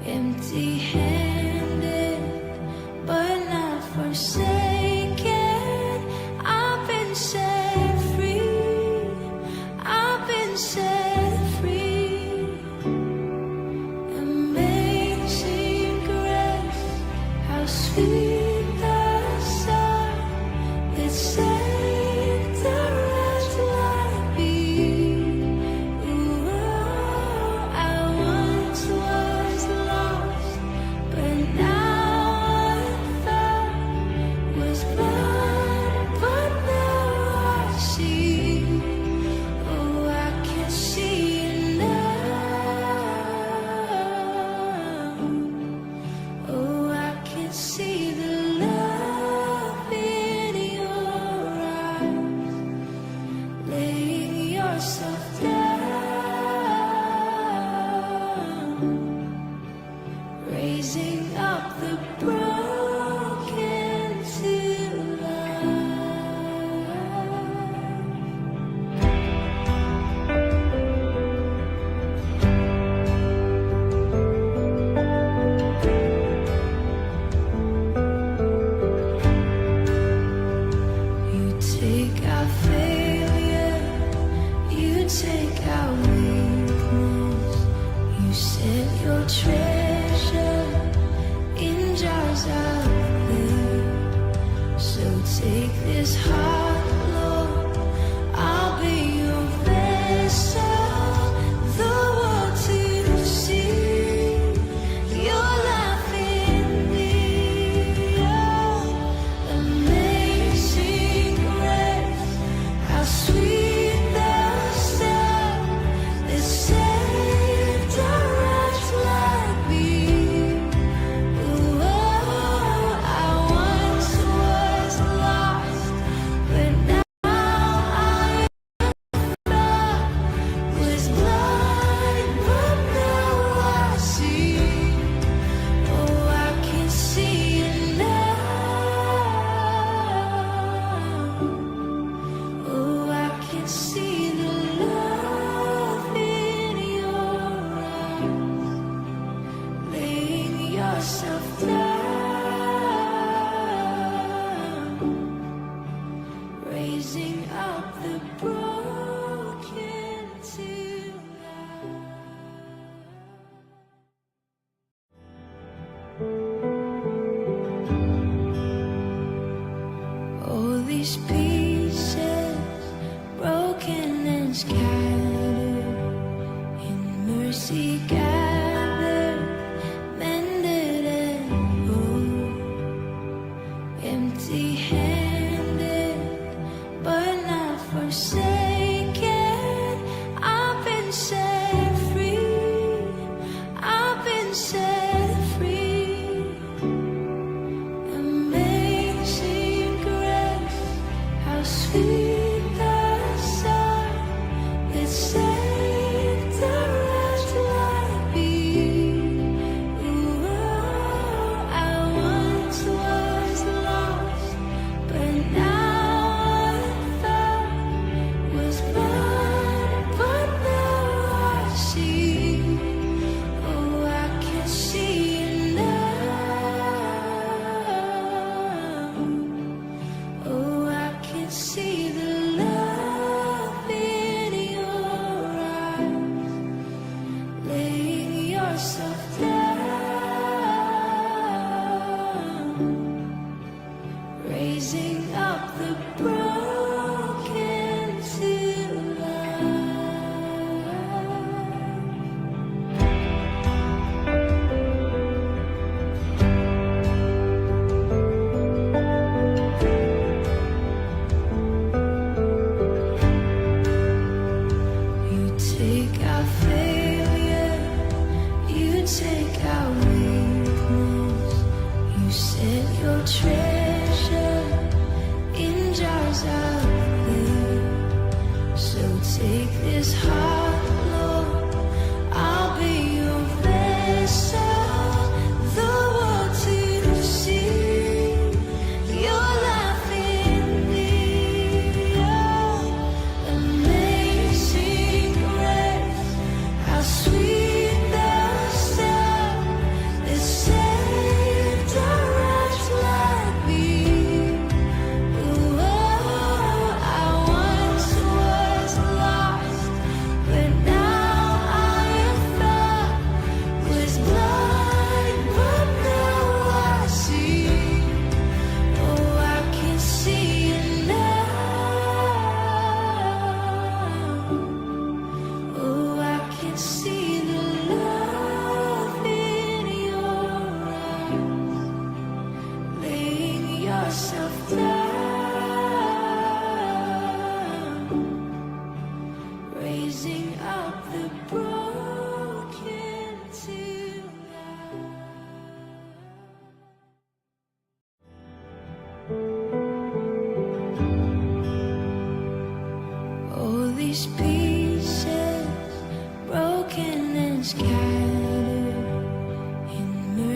empty-handed, but not forsaken. I've been set free. I've been set free. Amazing grace, how sweet the sound that saved a wretch like me. Ooh, I once was lost, but now I'm found. Was blind, but now I see. Oh, I can see now. Oh, I can see the love in your eyes, laying yourself down, raising up the broken to You take our failure, you take our weakness, you set your treasure in jars of clay. So take this heart, Lord, I'll be your vessel, the world to see your life in me. Oh, amazing grace, how sweet the sound that saved a wretch like me. Ooh, I once was lost, but now I was blind, but now I see. Oh, I can see it now. Oh, I can see the love in your eyes, laying yourself down, raising up the broken to life. All these pieces, broken and scattered, in mercy gathered, mended and whole. Empty-handed, but not forsaken. I've been set free. I've been set free. Amazing grace, how sweet the sound that saved a wretch like me. Ooh, I once was lost, but now I'm found. Was blind, but now I see. Oh, I can see now. Oh, I can see the love in your eyes, laying yourself down, raising up the broken to You take our failure, you take our weakness, you set your treasure in jars of clay. So take this heart, Lord, I'll be your vessel, the world to see your life in me. Oh, amazing grace, how sweet the sound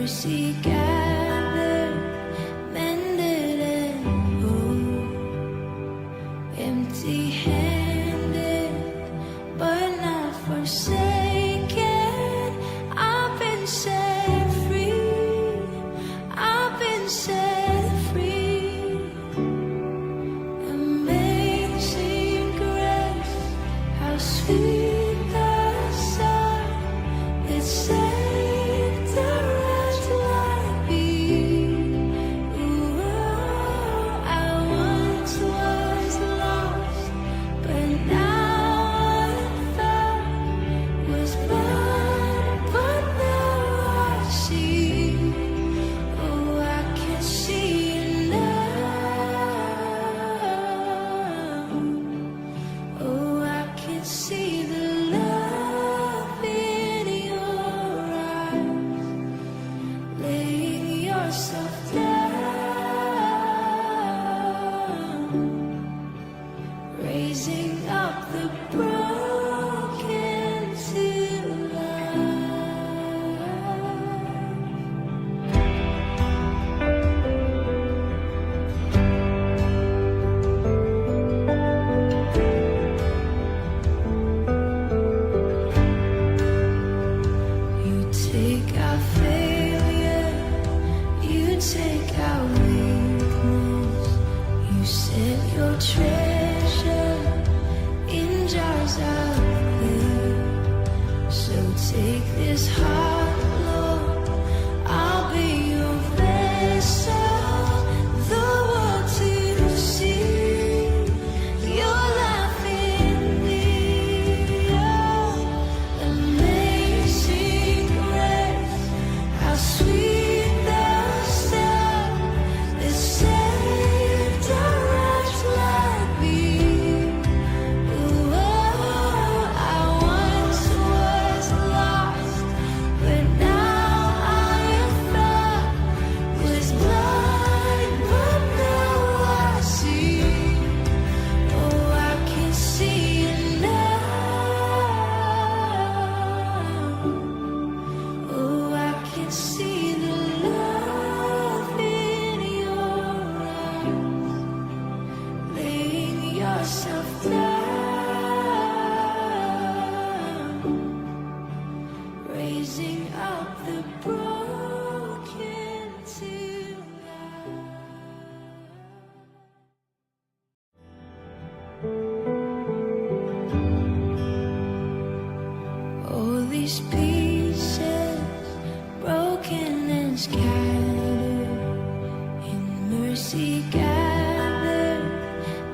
mercy gathered, mended and whole, empty-handed, but not forsaken. I've been set free. I've been set free. Amazing grace, how sweet the sound that saved a wretch like me. Ooh, I once was lost, but now I'm found. Was blind, but now I see. Oh, I can see now. Oh, I can see the love in your eyes, laying yourself down, raising up the broken to You take our failure, you take our weakness, you set your treasure in jars of clay. So take this heart, Lord, I'll be your vessel, the world to see your life in me. Oh, amazing grace, how sweet the sound that saved a wretch like me. Ooh, I once was lost, but now I am found. Was blind, but now I see. Oh, I can see it now. Oh, I can see the love in your eyes, laying yourself down, raising up the broken to life. All these pieces, broken and scattered, in mercy gathered,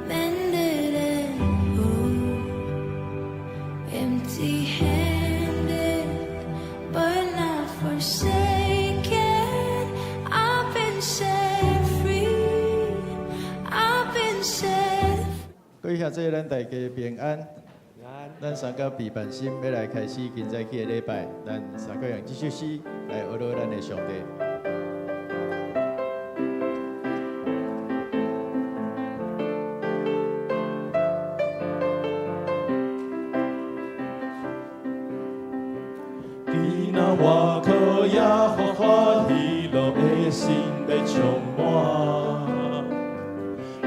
mended and whole, empty-handed, but not forsaken. I've been set free. I've been set free. 各位兄弟，咱大家平安。咱三个备办心要来开始今早起的礼拜，咱三个用这首诗来学习咱的上帝。今仔外靠耶和华喜乐的心要充满。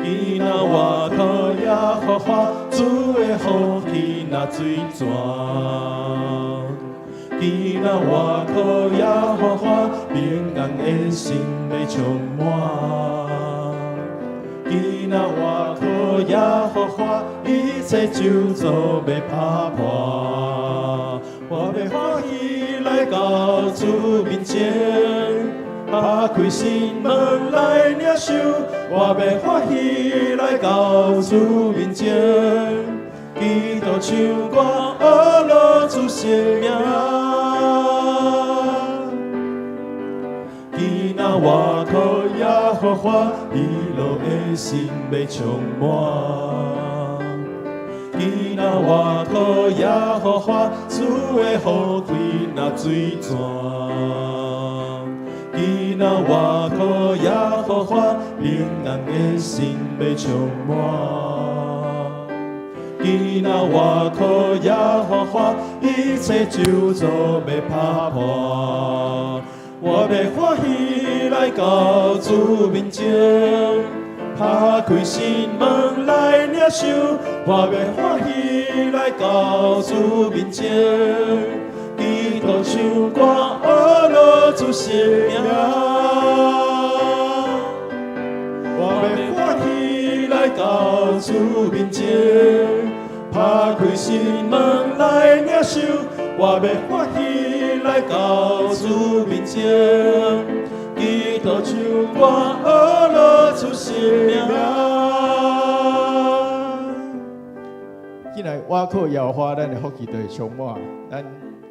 今仔外靠耶和华主的福气若水泉。今仔外靠耶和华平安的心要充满。今仔外靠耶和华一切咒诅要打破。我要欢喜来到主面前，打开心门来领受。我要欢喜来到主面前，祈祷唱歌，阿罗主生命。今仔我靠耶和华，喜乐的心要充满。今仔我靠耶和华，主的福气若水泉。今仔我靠耶和华，平安的心要充满。今仔我靠耶和华，一切咒诅要打破。我要要欢喜来到主面前，打开心门来领受。我要欢喜来到主面前，基督唱歌学落主生命。我要欢喜来到主面前，打开心门来领受。我要欢喜来到主面前，基督唱歌学落出生命。既然我靠摇花，咱的福气就会充满。咱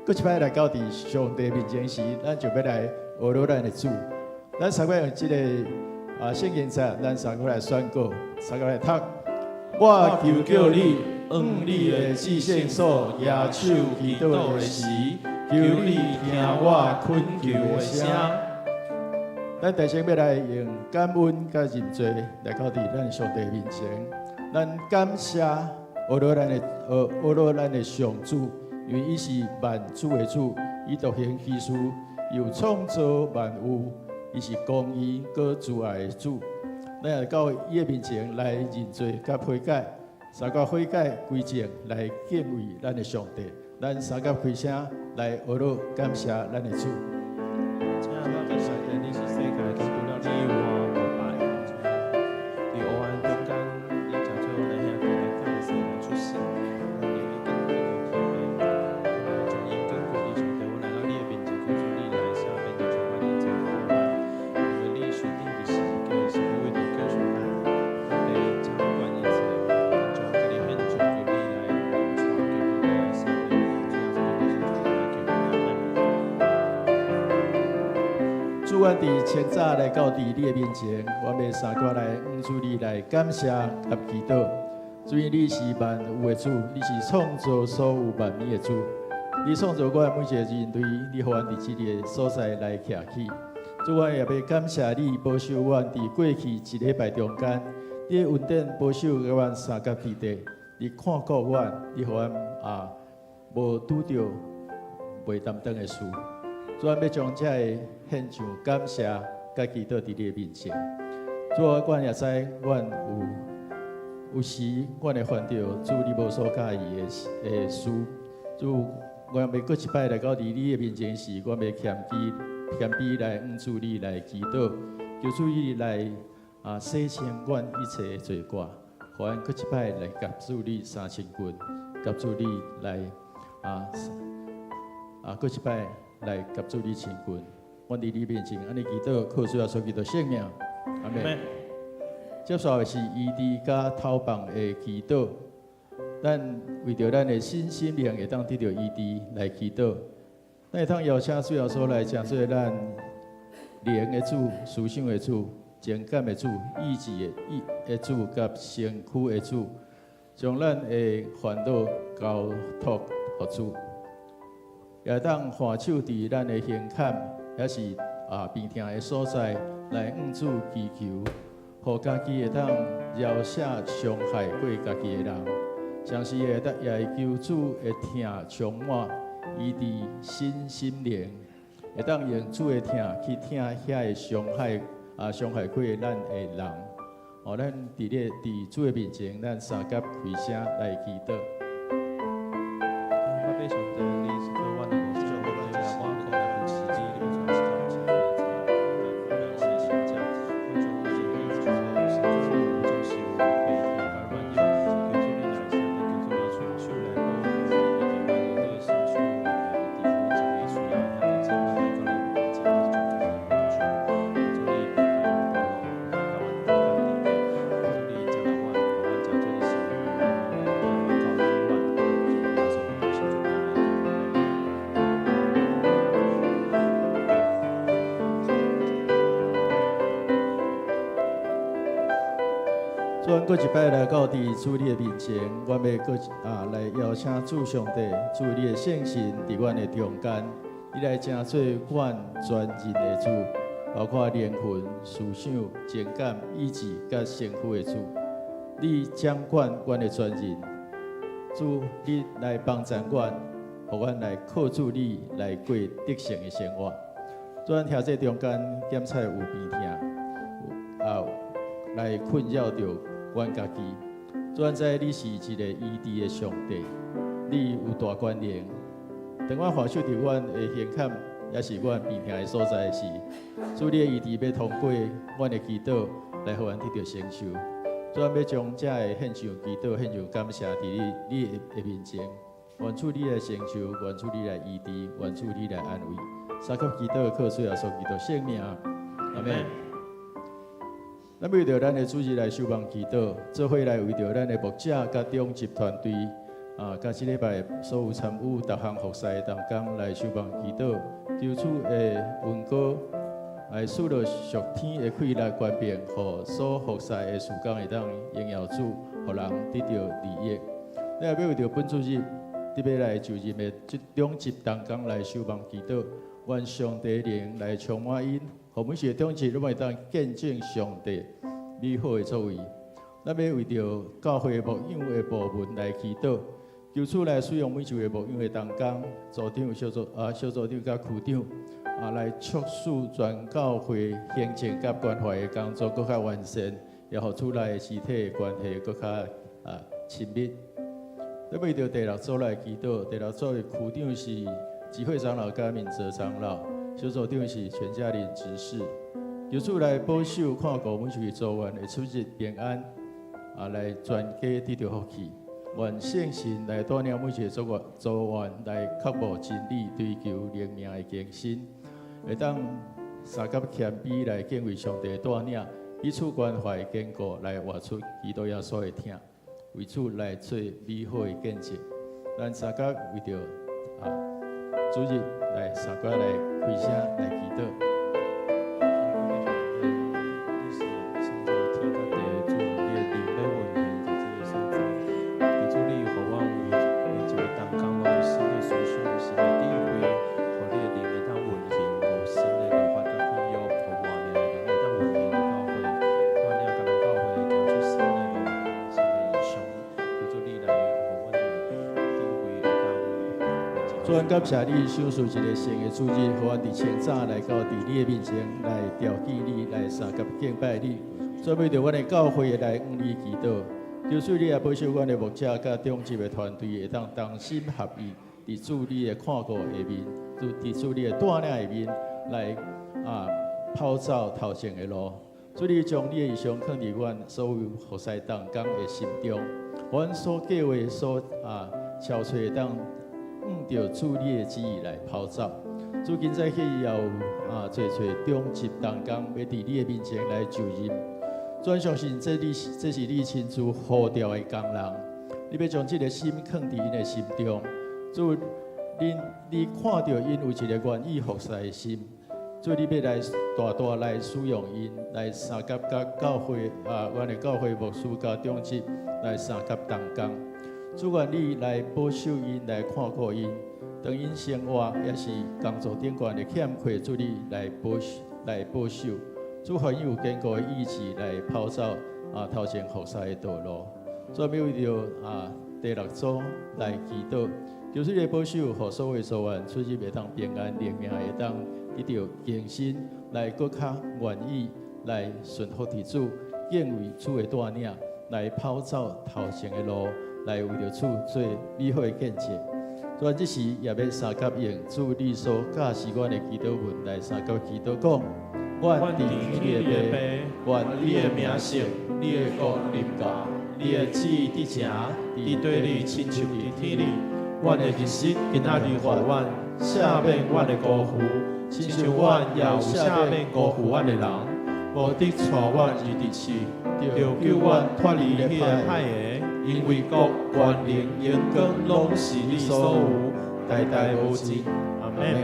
搁一摆来到伫上帝面前时，咱就要来学罗咱的主。咱三个用这个圣经册，咱三个来宣告，三个来读。我求叫你，你的至圣所举手祈祷的时，求你听我恳求的声。咱第先要来用感恩甲认罪来到伫咱上帝面前，咱感谢学罗咱的上主，因为伊是万主的主，伊独行其事，又创造万物，伊是公义搁慈爱的主。咱也到伊的面前来认罪甲悔改，三个悔改归正来敬畏咱的上帝。咱三个开声来学罗感谢咱的主。主，阮伫清早来到伫你的面前，我要三个来恩主你来感谢甲祈祷。主，因你是万有的主，你是创造所有万物的主。你创造我每一个人类，你互阮伫这个所在来徛起。主，我也要感谢你保守阮伫过去一礼拜中间，你稳定保守阮三角地地，你看顾阮，你互阮无拄着袂担当的事。主，阮要将这个献上感谢，甲祈祷伫你的面前。主，阮也知，阮有时阮会犯着主你无所介意的事。主，我要搁一摆来到伫你的面前时，我要谦卑来恩主你来祈祷，求主你来洗清阮一切的罪过，互阮搁一摆来甲主你三千棍，甲主你来搁一摆。来甲主你亲近，我伫你面前安尼祈祷，靠主耶稣基督圣名，阿门。接下来是医治甲头放的祈祷，咱为着咱的心灵会当得到医治来祈祷，咱会当邀请主耶稣来成做咱灵的主、思想的主、情感的主、意志的主、甲身躯的主，将咱的烦恼交托予主。也当换手伫咱的胸坎，也是病痛的所在，来恩主祈求，互家己会当饶赦伤害过家己的人，同时也会求主会听充满，医治心灵，会当用主的听去听遐个伤害过咱的人。咱伫主的面前，咱三甲开声来祈祷。阮搁一摆来到伫主你的面前，阮要搁来邀请主上帝、主你的圣神伫阮的中间，伊来成做阮全人的主，包括灵魂、思想、情感、意志甲身躯的主。你掌管阮的全人，主你来帮助阮，互阮来靠主你来过得胜的生活。主咱听这中间检菜有病痛，来困扰着阮家己。主咱知你是一个医治的上帝，你有大权能。当我发手伫阮的胸坎，也是阮病痛的所在时，主你的医治要通过阮的祈祷来互阮得到成就。主咱要将这个献上祈祷、献上感谢伫你的面前，愿主你来成就，愿主你来医治，愿主你来安慰。三级祈祷靠主耶稣基督圣名，阿门。咱为着咱的主日来守望祈祷，做伙来为着咱的牧者甲中级团队甲这礼拜所有参与逐项服侍的同工来守望祈祷，求主的恩膏来使到属天的气来关闭，互所服侍的事工会当荣耀主，互人得到利益。咱也要为着本主日，特别来就任的这中级同工来守望祈祷，愿上帝灵来充满因。互每一个中级都会当见证上帝美好的作为。咱要为着教会牧养的部分来祈祷，求主来使用每一位牧养的同工、组长、小组长甲区长来促使全教会行政甲关怀的工作更较完善，也互主内的肢体的关系更较亲密。咱为着第六组来祈祷，第六组的区长是集会长老甲民泽长老。小组长是全家人执事，求主来保守看顾每一位组员的出入平安，来全家得到福气。愿圣神来带领每一个组员来确保真理，追求灵命的更新，会当三甲谦卑来敬畏上帝的带领，彼此关怀坚固，来活出基督耶稣的听，为主来做美好的见证。咱三甲为着主日来三甲来开声来祈祷。主，阮感谢你享受一个新的主日，互阮伫清早来到伫你的面前来调祭你，来三甲敬拜你。做为着阮的教会来向你祈祷，求主你也保守阮的牧者甲中级的团队会当同心合意，伫主你的看顾下面，伫主你的带领下面来跑走头前的路。主你将你的意向放伫阮所有服侍同工的心中，阮所计划所超找当。着主你的旨意来跑走，主今早起也有找中级同工要伫你的面前来就任。主相信这是你亲自呼召的工人，你要将这个心放伫因的心中。主，你看到因有一个愿意服侍的心，主你要来大来使用因，来三甲甲教会阮的教会牧师甲中级来三甲同工。主愿你来保守因，来看顾因，当因生活也是工作顶悬的欠缺，主你来保守。主愿伊有坚固的意志来跑走头前服侍的道路。主要为着第六组来祈祷，求主来保守，互所有组员出入会当平安，灵命会当得到更新，来更较愿意来顺服伫主，敬畏主的带领，来跑走头前的路。来为着主做美好的见证，所以这时也要三甲用主你所教示阮的祈祷文来三甲祈祷讲：阮伫你的爸，愿你的名圣，你的国临到，你的旨意伫正，伫地里亲像伫天里。阮的日食今仔日互阮赦免阮的辜负，亲像阮也有赦免辜负阮的人，无得带阮入地狱，就救阮脱离迄个歹个。因为国、权、能、荣光，拢是你所有，代代无尽。阿门。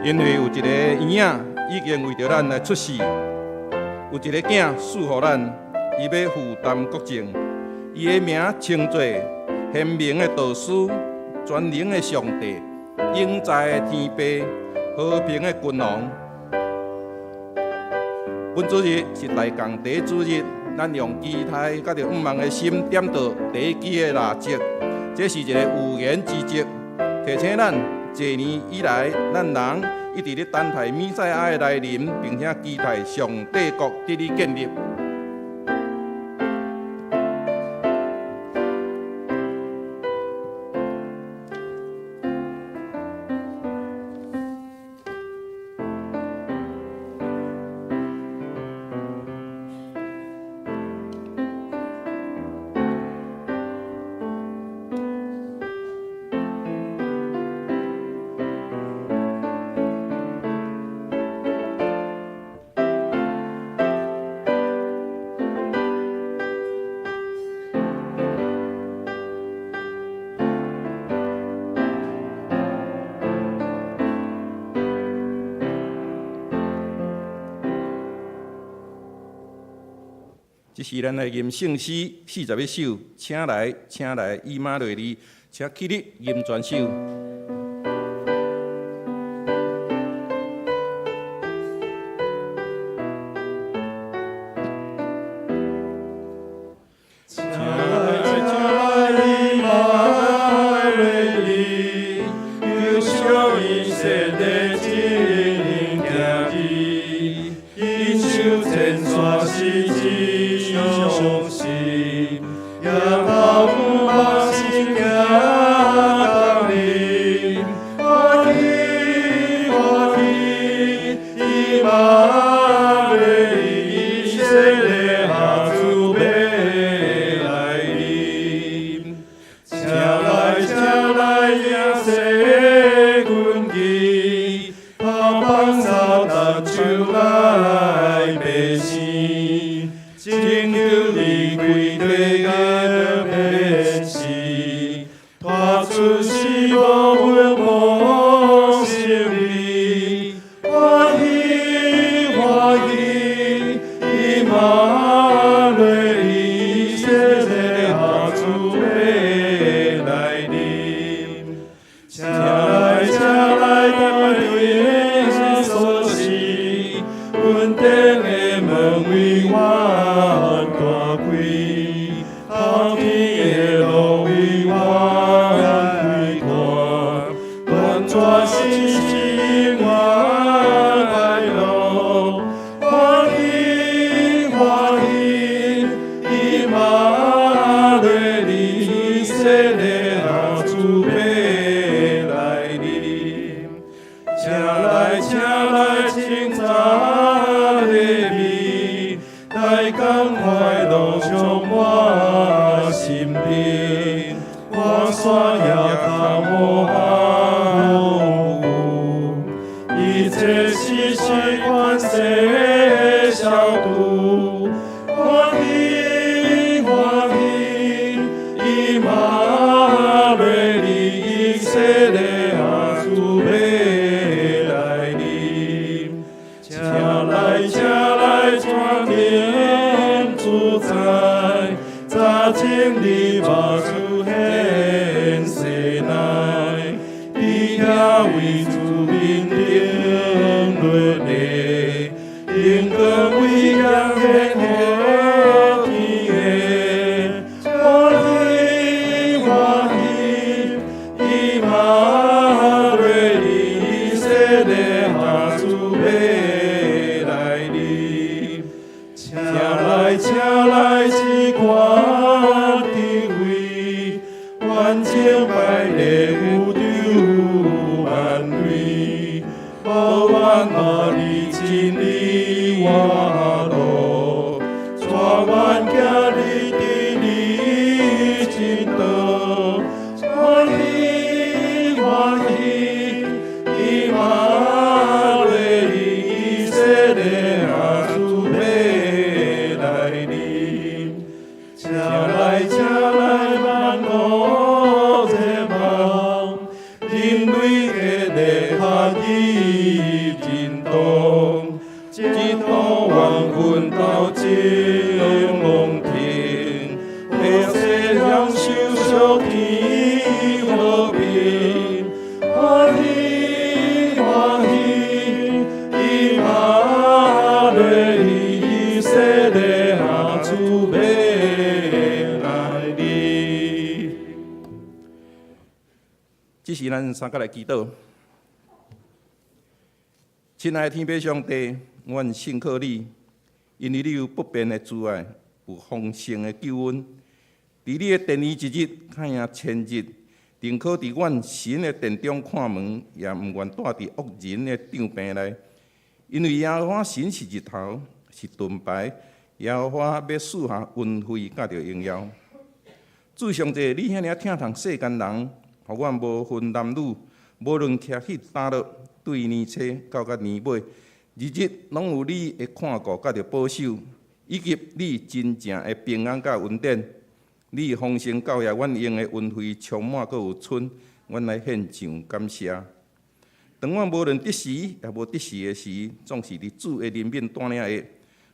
因为有一个婴仔已经为着咱来出世。有一个囝赐予咱，伊要负担国政，伊的名称作贤明的导师，全能的上帝，永在的天父，和平的君王。本主日是大港第一主日，咱用期待甲着盼望的心点到第一支的蜡烛，这是一个有缘之节，提醒咱多年以来，咱人一直咧等待弥赛亚的来临，并且期待上帝国得以建立。这是咱来吟圣诗41首，请来，以马内利，请起立吟全首。享受天和平。这是咱三个来祈祷。亲爱的天父上帝，阮信靠你，因为你有不变的慈爱，有丰盛的救恩。伫你的第二一日，看赢千日，定可伫阮神的殿中看门，也毋愿住伫恶人的帐棚内。因为耶和华神是日头，是盾牌，耶和华要赐下恩惠甲着荣耀。主上帝，你遐尔疼痛世间人，互阮无分男女，无论徛迄打落，对年初到甲年尾，日日拢有你的看顾甲着保守，以及你真正的平安甲恩典。你丰盛教育阮用的恩惠充满，阁有春，阮来献上感谢。当阮无论得时也无得时的时，总是伫主的怜悯带领的，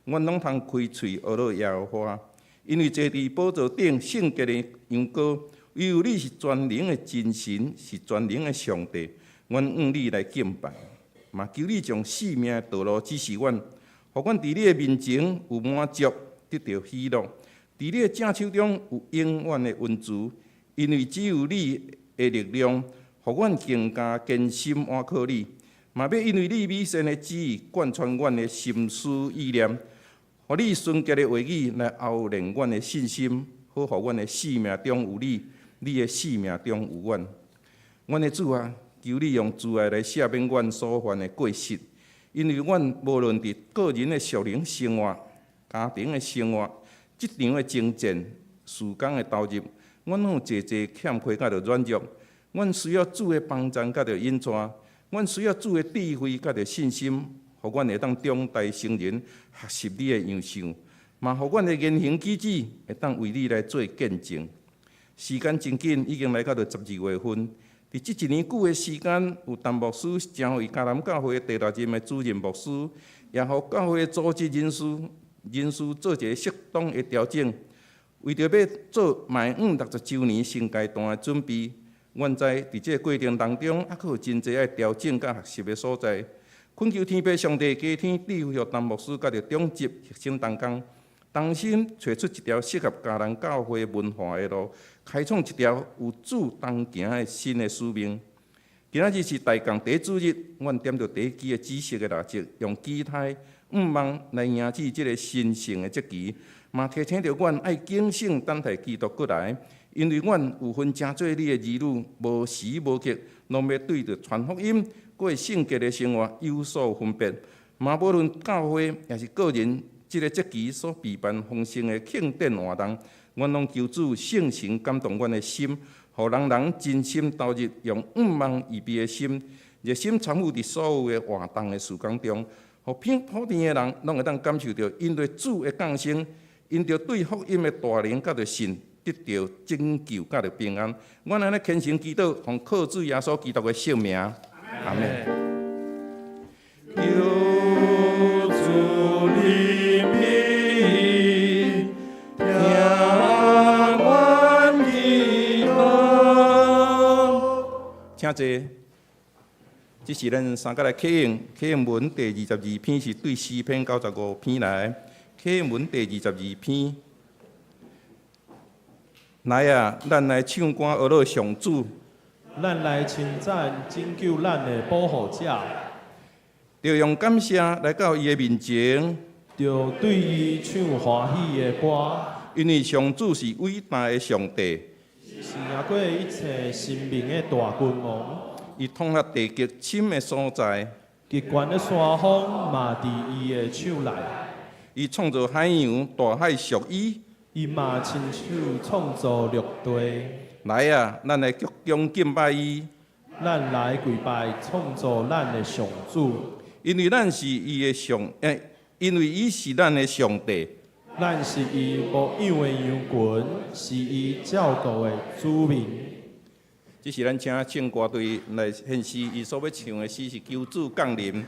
阮拢通开喙学了耶和华。因为坐伫宝座顶圣洁的羊羔，唯有你是全能的真神，是全能的上帝。阮向你来敬拜，嘛求你将生命的道路指示阮，互阮伫你的面前有满足，得到喜乐。伫你的正手中有永远的恩慈，因为只有你的力量，互阮更加坚心倚靠你。嘛要因为你美善的旨意贯穿阮的心思意念，互你纯洁的话语来熬炼阮的信心，好互阮的生命中有你，你的生命中有阮。阮的主啊，求你用慈爱来赦免阮所犯的过失，因为阮无论伫个人的属灵生活、家庭的生活、职场的征战、事工的投入，阮拢有侪欠缺甲着软弱。阮需要主的帮助甲着引带，阮需要主的智慧甲着信心，互阮会当长大成人，学习你的样相，嘛互阮的言行举止会当为你来做见证。时间真紧，已经来到着12月份。伫即1年久的时间，有陈牧师将为迦南教会第6任的主任牧师，也互教会的组织人事做一个适当的调整，为着要做迈5 60周年新阶段的准备。阮知伫即个过程当中，还佫有真侪爱调整甲学习的所在。恳求天父上帝加添智慧，互陈牧师甲着中级学生同工，同心找出一条适合迦南教会文化的路，开创一条有主同行的新的使命。今仔日是大共第一主日，阮点着第一期的知识的蜡烛，用期待盼望来迎接即个神圣的节期，嘛提醒着阮爱警醒等待基督过来。因为阮有份真做你的儿女，无时无刻拢要对着传福音、过圣洁的生活有所分别。嘛无论教会也是个人，即个节期所备办丰盛的庆典活动，阮拢求主圣神感动阮的心，互人真心投入，用仰望预备的心，热心参与伫所有的活动的事工中，互普天的人拢会当感受到因着主的降生，因着对福音的大能甲着信。得到拯救，甲着平安。阮安尼虔诚祈祷，奉靠主耶稣基督的圣名，阿门。有主怜悯，听阮祈祷。请坐。这是咱三个来启应，启应文第22篇是对诗篇95篇来。启应文第22篇。来啊，咱来唱歌学乐上主。咱来称赞拯救咱的保护者，着用感谢来到伊的面前，着对伊唱欢喜的歌，因为上主是伟大的上帝，是赢过一切生命的大君王。伊统辖地极深的所在，极悬的山峰嘛伫伊的手内，伊创造海洋，大海属伊。伊嘛亲手创造陆地。来啊，咱来鞠躬敬拜伊。咱来跪拜创造咱的上主，因为咱是伊的因为伊是咱的上帝。咱是伊无样的羊群，是伊照顾的子民。这是咱请唱歌队来献诗，伊所要唱的诗是求主降临。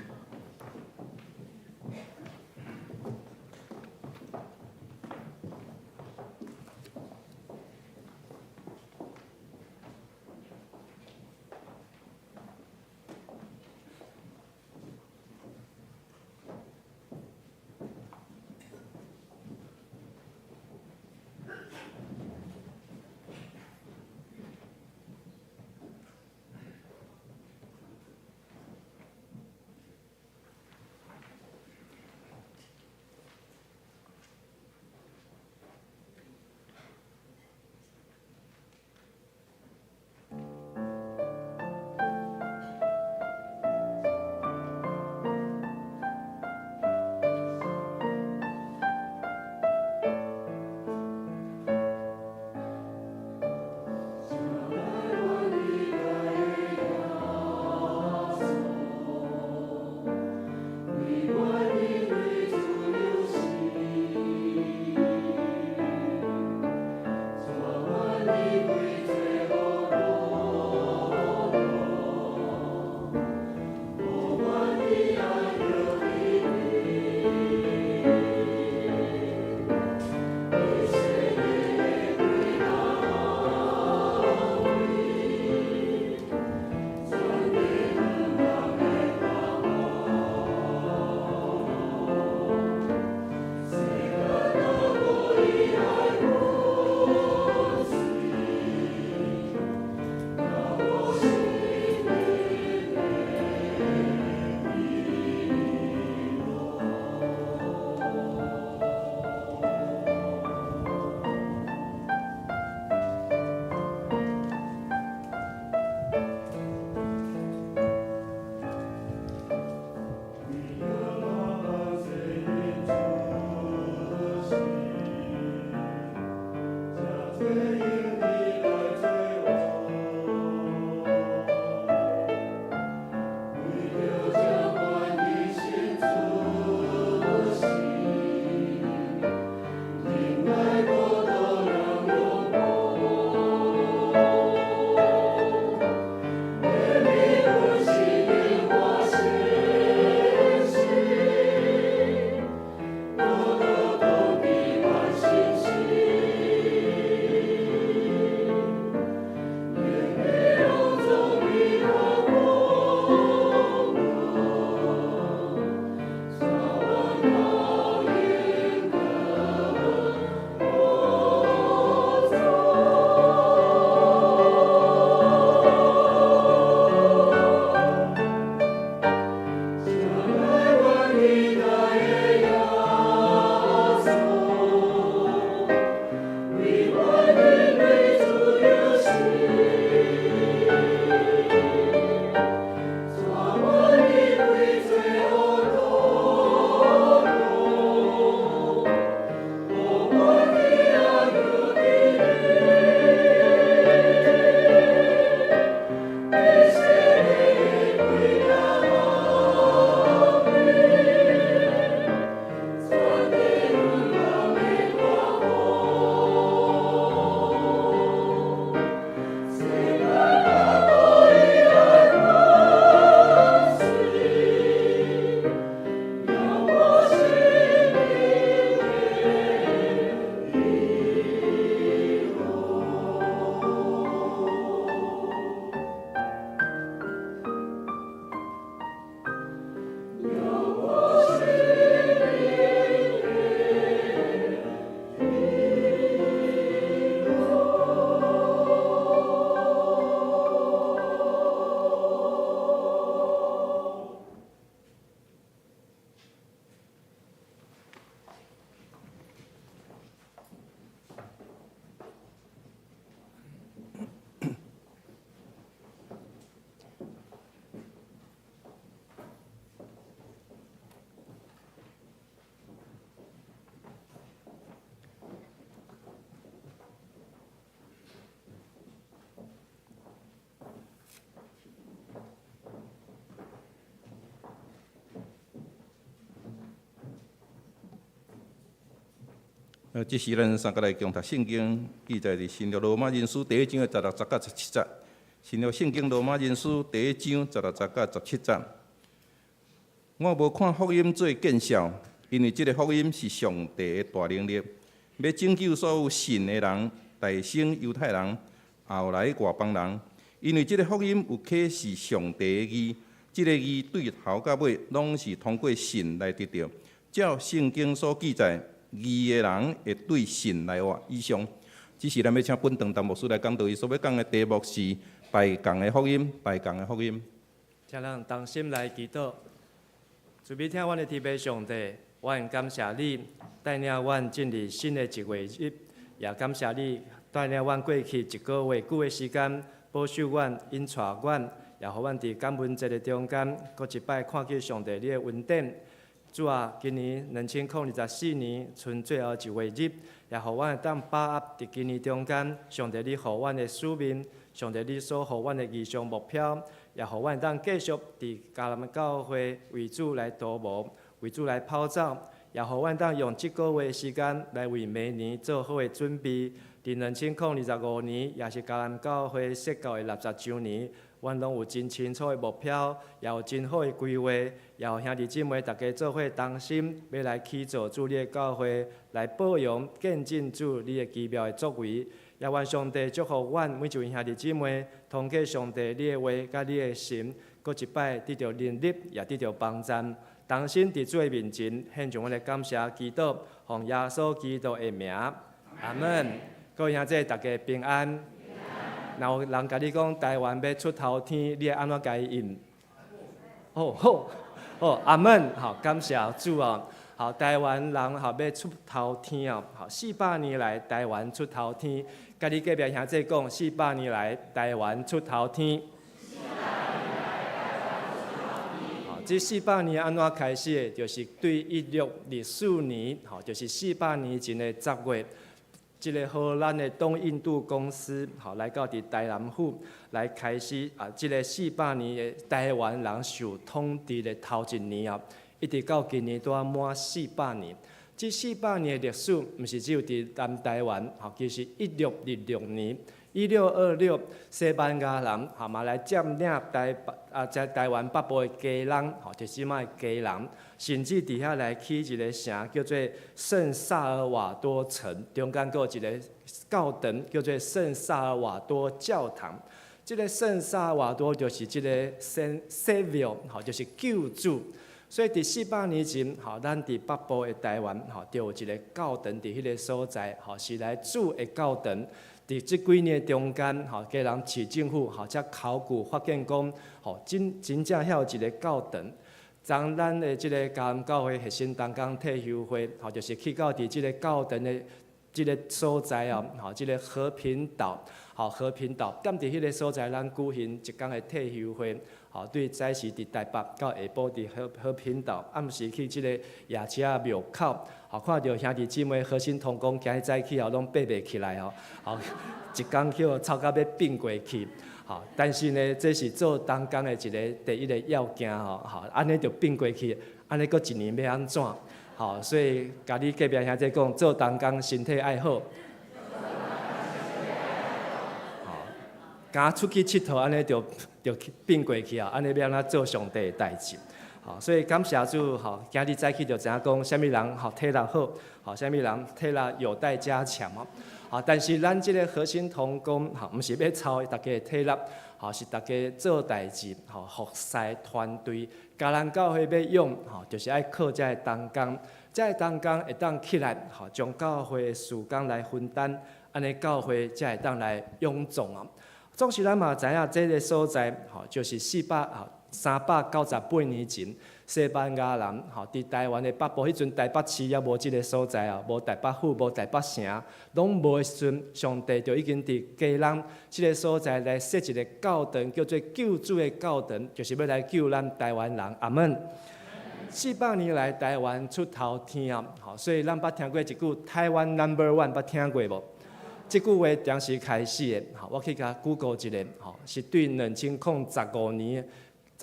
即时咱三个来共读圣经，记载伫新约罗马人书第1章的16节到17节。新约圣经罗马人书第1章16节到17节。我无看福音做见笑，因为即个福音是上帝的大能力，要拯救所有信的人，大先犹太人，后来外邦人。因为即个福音有启示上帝的义，即个义对头到尾拢是通过信来得到。照圣经所记载，义的人会对信来活。以上，只是咱要请本堂陈牧师来讲道，伊所要讲的题目是拜降的福音，拜降的福音。请咱同心来祈祷。主要听阮的天父上帝，阮感谢你带领阮进入新的一月日，也感谢你带领阮过去一个月久的时间，保守阮、引带阮，也互阮伫感恩节的中间，搁一摆看见上帝你的恩典。主啊，今年2024年剩最后一月日，也互阮会当把握伫今年中间，上帝你互阮的使命，上帝你所互阮的异象目标。也互阮当继续伫迦南教会为主来祷告，为主来跑走，也互阮当用这个月的时间来为明年做好的准备。伫2025年，也是迦南教会设教的60周年，阮拢有真清楚的目标，也有真好的规划，也有兄弟姊妹大家做伙同心，要来起造主你的教会，来保养见证主你的奇妙的作为。也愿上帝祝福阮每一位兄弟姊妹，通过上帝你的话甲你的心，搁一摆得到能力，也得到帮助。同心伫主的面前，献上阮的感谢祈祷，奉耶稣基督的名，阿门。各位兄弟，大家平安。若有人甲你讲台湾要出头天，你会安怎甲伊应？好，阿门。好，感谢主啊。好，台湾人好要出头天哦。好，400年来台湾出头天。甲你隔壁兄弟讲，400年来台湾出头天。好，这400年安怎开始的？就是对1624年，好，就是400年前的10月，这个荷兰的东印度公司，好来到伫台南府来开始这个400年的台湾人受统治的头一年啊。一直到今年都满400年，这400年的历史，毋是只有伫南台湾，其实1626年，1626西班牙人嘛来占领台湾北部的家人，就是即摆的家人，甚至伫遐来起一个城叫做圣萨尔瓦多城，中间阁有一个教堂叫做圣萨尔瓦多教堂。这个圣萨尔瓦多就是这个圣 Savior， 就是救主。所以伫400年前，咱伫北部的台湾，就有一个教堂伫迄个所在，是来主的教堂。伫即几年中间，家人市政府才考古发现讲，真正遐有一个教堂。从咱的即个迦南教会核心同工退休会，就是去到伫即个教堂的即个所在即个和平岛，和平岛，踮伫迄个所在，咱举行一天的退休会。对早时伫台北，到下晡伫和平岛，暗时去即个夜市庙口，看到兄弟姊妹核心同工，今日早起拢爬袂起来一工叫吵到要并过去。但是呢，这是做同工的一个第一个要件安尼就并过去，安尼佫一年要安怎？所以甲你隔壁兄弟讲，做同工身体爱好。敢出去佚佗，安尼就变过去安尼要安怎做上帝的代志？所以感谢主，今日早起就知影讲，啥物人体力好，啥物人体力有待加强但是咱即个核心同工，毋是要操大家的体力，是大家做代志，服侍团队。迦南教会要用，就是爱靠这个同工，这个同工会当起来，将教会的事工来分担，安尼教会才会当来勇壮总是咱嘛知影，这个所在就是398年前，西班牙人伫台湾的北部，迄阵台北市也无即个所在无台北府，无台北城，拢无的时阵，上帝就已经伫家人即个所在来设一个教堂，叫做救主的教堂，就是要来救咱台湾人。阿门。400年来，台湾出头天所以咱捌听过一句“台湾 No.1”， 捌听过无？这句话当时开始的，我去甲 Google 一下，是对2015年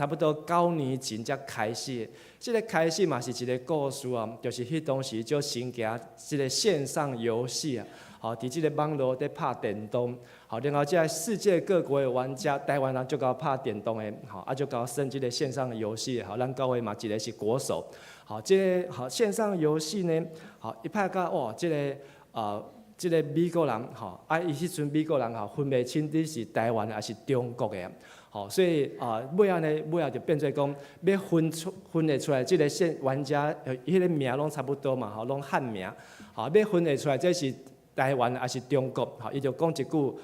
差不多9年前才开始的。这个开始嘛是一个故事啊，就是迄当时就兴行这个线上游戏啊，好，伫这个网络在拍电动，好，然后这世界各国的玩家，台湾人就搞拍电动的，好，啊就搞升这个线上游戏，好，咱各位嘛一个是国手，好，这个好线上游戏呢，好一拍到哇，这个这个美国人，吼，啊伊迄阵美国人吼分袂清你是台湾还是中国的。好，所以尾仔就变做讲，要分得出来，即个玩家，迄个名拢差不多嘛，吼，拢汉名，好，要分得出来，这是台湾还是中国，好，伊就讲一句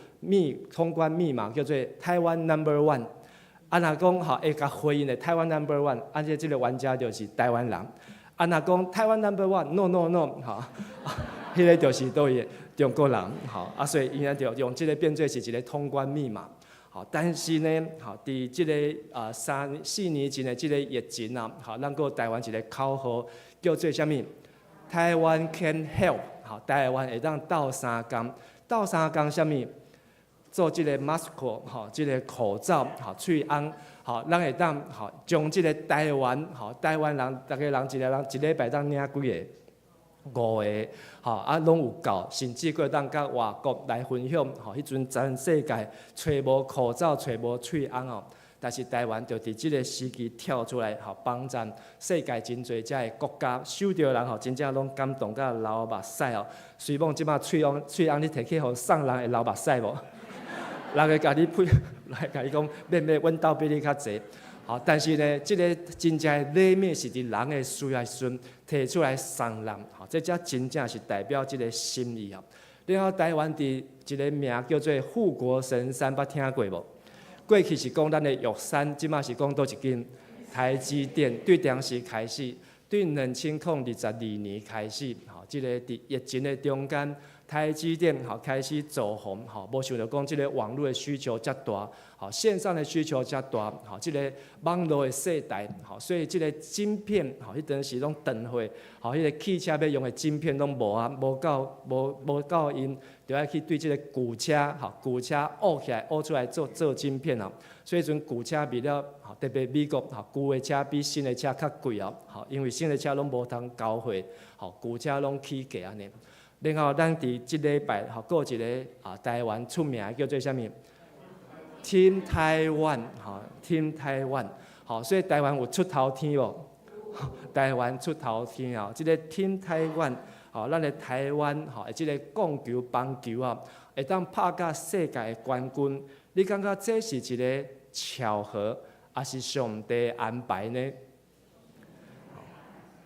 通关密码叫做台湾 No.1， 啊若讲吼会甲回应的台湾 No.1， 啊即个玩家就是台湾人，啊若讲台湾 No.1 no no no， 吼，迄个就是倒位中国人，吼，啊所以伊就用即个变做是一个通关密码。好，但是呢，好，伫即个3、4年前的即个疫情啊，好，咱个台湾一个口号叫做啥物？台湾 can help， 好，台湾会当斗3工，斗3工啥物？做即个 mask， 好，即个口罩，好，喙红，好，咱会当好将即个台湾，好，台湾人，逐个人一礼拜当领几个？5个，吼啊，拢有够，甚至佫当甲外国来分享，吼，迄阵全世界找无口罩，找无喙红哦，但是台湾就伫即个时期跳出来，吼，帮助世界真侪遮个国家，受到人吼真正拢感动甲流目屎哦。随便即马喙红你摕去互送人会流目屎无？人会甲你配，来甲你讲，免，阮兜比你较济。好，但是呢，即个真正礼物是伫人的需要时阵摕出来送人，吼，这才真正是代表即个心意啊。然后台湾伫一个名叫做护国神山，捌听过无？过去是讲咱的玉山，即马是讲倒一间台积电，对当时开始，对2022年开始，吼，即个伫疫情的中间。台积电好开始走红，好，无想到讲即个网络的需求遮大，好，线上的需求遮大，好，即个网络的世代，好，所以即个晶片，好，迄阵时拢断货，好，迄个汽车要用的晶片拢无啊，无够因，就要去对即个旧车，好，旧车挖起来，挖出来做晶片啊，所以阵旧车比了，好，特别美国，好，旧的车比新的车较贵啊，好，因为新的车拢无通交货，好，旧车拢起价安尼。然后咱伫即礼拜，吼，有一个台湾出名叫做啥物 ？Team Taiwan， 吼 ，Team Taiwan， 吼，所以台湾有出头天无？台湾出头天哦，即个 Team Taiwan， 吼，咱的台湾，吼，即个棒球、棒球啊，会当拍甲世界的冠军，你感觉这是一个巧合，还是上帝安排呢？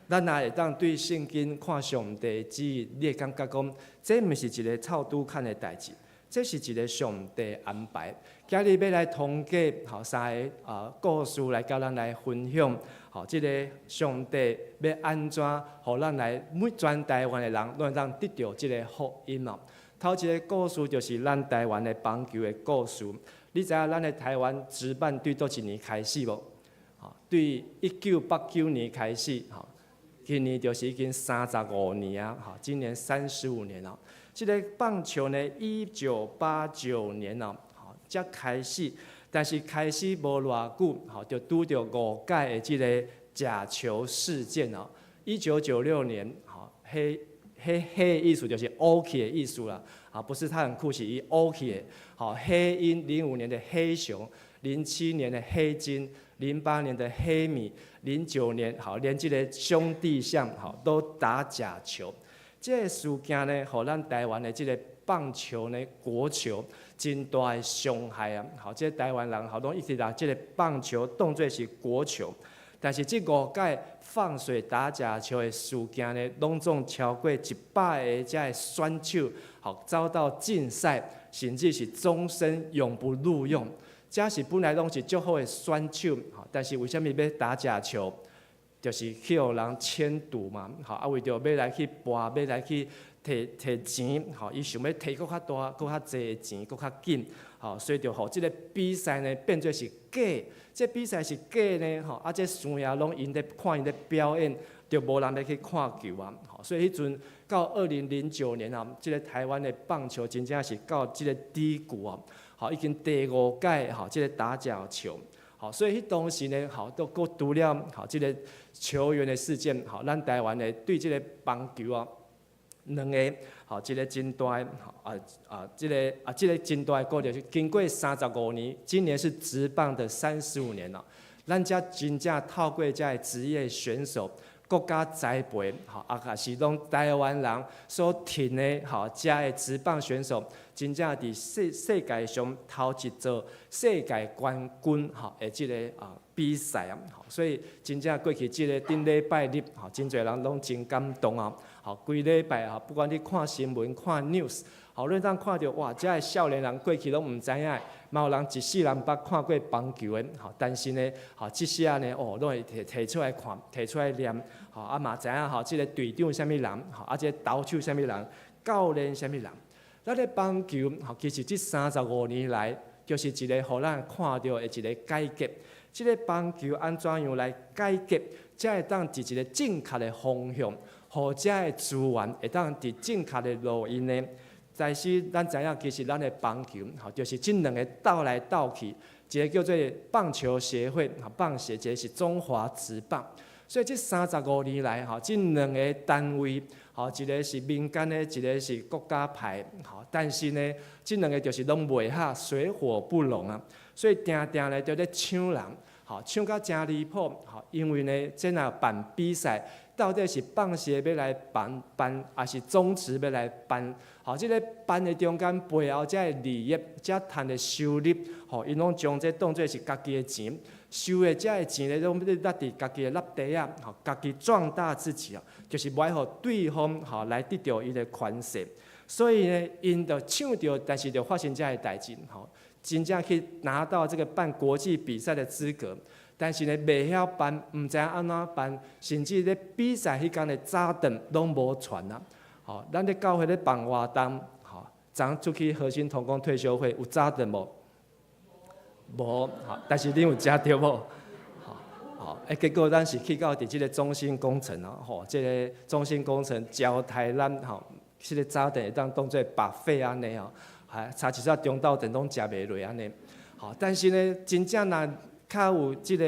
咱若会当对圣经看上帝旨意，你会感觉讲，这毋是一个臭拄坎的代志，这是一个上帝安排。今日要来统计，吼3个故事来甲咱来分享，吼，即个上帝要安怎，互咱来每全台湾的人都会当得到即个福音哦。头一个故事就是咱台湾的棒球的故事。你知影咱的台湾职棒对倒一年开始无？吼，对1989年开始，吼。今年就是已经35年啊，哈，今年35年了。这个棒球呢，1989年哦，好，才开始，但是开始无偌久，好，就拄着5届的这个假球事件哦。1996年，好，黑的意思就是乌起的意思啦，啊，不是它很酷，是伊乌起的。好，黑鹰05年的黑熊，07年的黑金。08年的黑米，09年好，连这个兄弟象好都打假球，这个事件呢，互咱台湾的这个棒球呢，国球真大的伤害啊！好，这台湾人好拢一直拿这个棒球当作是国球，但是这5届放水打假球的事件呢，拢总超过100个这个选手，好遭到禁赛，甚至是终身永不录用。这是本来拢是足好的选手，但是为什么要打假球？就是去互人迁赌嘛，啊，为着要来去博，要来去摕钱，伊想要摕搁较大、搁较济的钱、搁较紧，所以就互即个比赛呢变做是假。这比赛是假呢，这山野拢因咧看因咧表演，就无人要去看球啊。所以迄阵到2009年啊，即个台湾的棒球真正是到即个低谷啊。好，已经第5届，即个打假球，好，所以迄当时呢，好都搁除了好即个球员的事件，好，咱台湾的对即个棒球啊，两个好，即个真大即个真大的故事，经过35年，今年是职棒的35年了，咱才真正透过这职业选手。国家栽培，好也是拢台湾人所挺的，好遮的职棒选手，真正伫世界上头一座世界冠军，好的即个比赛啊，好，所以真正过去即个顶礼拜日，好真侪人拢真感动啊，好规礼拜啊，不管你看新闻、看 news， 好你当看到哇，遮的少年人过去拢毋知影。嘛有人一世人捌看过棒球的，吼，但是呢，吼，即时啊呢，哦，拢会摕出来看，摕出来念，吼，啊嘛知影吼，即个队长啥物人，吼，啊即个投手啥物人，教练啥物人，咱咧棒球，吼，其实即35年来，就是一个互咱看到的一个改革。即个棒球安怎样来改革，才会当伫一个正确的方向，互遮的资源会当伫正确的路因呢？但是咱知影，其实咱的棒球，吼，就是即两个斗来斗去，一个叫做棒球协会，吼，棒协，一个是中华职棒。所以这35年来，吼，即两个单位，吼，一个是民间的，一个是国家派，吼，但是呢，即两个就是拢袂合，水火不容啊。所以定定咧就咧抢人，吼，抢到真离谱，吼，因为呢，这若办比赛。到底是棒协要来办，还是中职要来办？吼，即个办的中间背后才的利益，才赚的收入，吼，因拢将这当作是家己的钱，收的这的钱咧，拢要落伫家己的落地啊，吼，家己壮大自己啊，就是袂互对方吼来得到伊的权势。所以呢，因就抢到，但是就发生这的代志，吼，真正去拿到这个办国际比赛的资格。但是呢，袂晓办，毋知影安怎办，甚至咧比赛迄天的早顿拢无传啊！吼，咱咧教会咧办活动，吼，昨出去核心同工退休会有早顿无？无，吼，但是恁有食着无？吼，结果咱是去到伫即个中心工程啊，吼，即个中心工程招待咱，吼，即个早顿会当当做白费安尼吼，差一煞中昼顿拢食袂落安尼，吼，但是呢，真正若较有即个，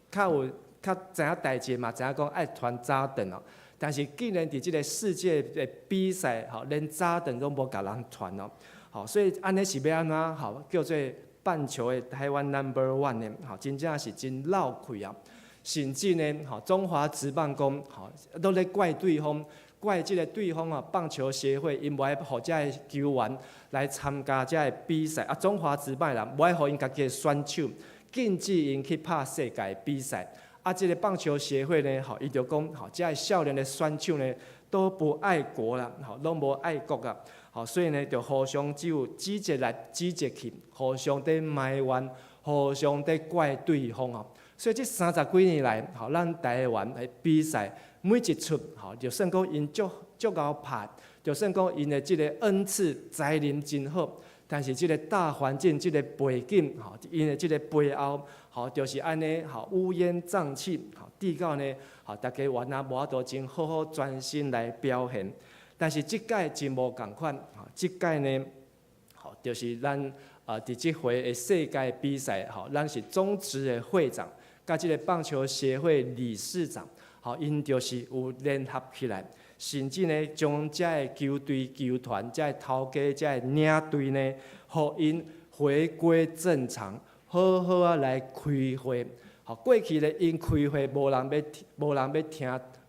较知影代志嘛，知影讲爱传早顿哦。但是既然伫即个世界的比赛，吼，连早顿都无甲人传哦，吼，所以安尼是要安怎吼叫做棒球的台湾 No.1 呢？吼，真正是真闹气啊！甚至呢，吼，中华职棒讲，吼，都咧怪对方，怪即个对方啊，棒球协会因无爱互遮个球员来参加遮个比赛，啊，中华职棒的人无爱互因家己的选手。禁止因去拍世界比赛，啊！这个棒球协会呢，吼，伊就讲，吼，这少年的选手呢，都不爱国啦，吼，拢无爱国啊，吼，所以呢，就互相只有指责来指责去，互相在埋怨，互相在怪对方哦。所以这30几年来，吼，咱台湾的比赛每一出，吼，就算讲因足够拍，就算讲因的这个恩赐才能真好。但是即个大环境、即个背景，吼，因为即个背后，吼，就是安尼，吼，乌烟瘴气，吼，滴到呢，吼，大家原来无法度真好好专心来表现。但是即届真无共款，吼，即届呢，吼，就是咱伫即回的世界比赛，吼，咱是中职的会长，甲即个棒球协会理事长，吼，因就是有联合起来。甚至呢，将遮个球队、球团、遮个头家、遮个领队呢，互因回归正常，好好啊来开会。吼，过去咧因开会无人要听，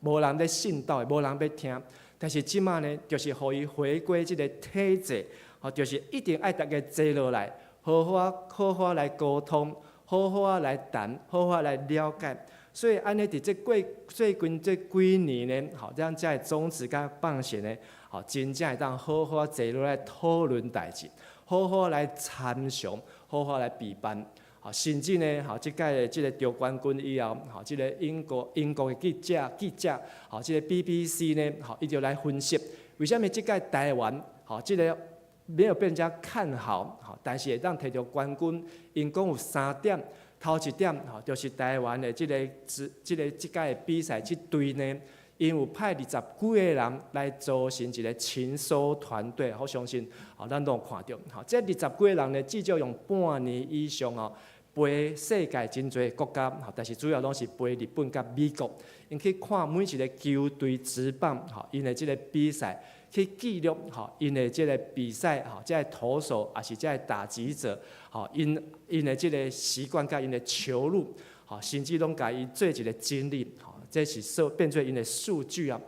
无人咧信道，无人要听。但是即马呢，就是互伊回归即个体制，吼，就是一定爱大家坐落来，好好来沟通，好好来谈，好好来了解。所以安尼伫最近这几年呢，吼，咱遮个宗旨甲棒协呢，吼，真正会当好好坐落来讨论代志，好好来参详，好好来备办，吼，甚至呢，吼，即届的即个得冠军以后，吼，即个英国的记者，吼，即个 BBC 呢，吼，伊就来分析，为什么即届台湾，吼，即个没有被人家看好，吼，但是会当摕到冠军，因讲有3点。头一点吼，就是台湾的即届的比赛，即队呢，因有派20几个人来组成一个亲疏团队，我相信吼，咱都有看到。吼，这20几个人呢，至少用半年以上哦，陪世界真侪国家，但是主要拢是陪日本甲美国，因去看每一个球队职棒，因的即个比赛，去记录因的即个比赛，即个投手也是即个打击者，因的即个习惯甲因的球路，甚至拢甲伊做一个整理，这是变做因的数据啊。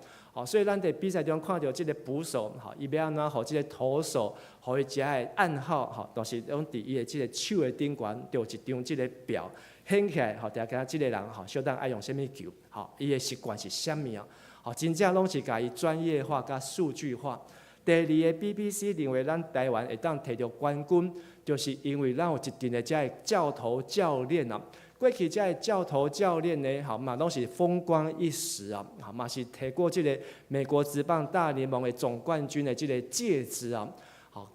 所以咱伫比赛中看到即个捕手，伊要安怎互即个投手，互伊食的暗号，都是拢伫伊的即个手的顶悬，着一张即个表显起来，大家即个人小当爱用啥物球，伊的习惯是啥物啊？真正拢是甲伊专业化甲数据化。第二个 BBC 认为咱台湾会当摕到冠军，就是因为咱有一定的即个教头教练啊。过去这教头教练呢，嘛拢是风光一时啊，嘛是摕过这个美国职棒大联盟的总冠军的这个戒指啊，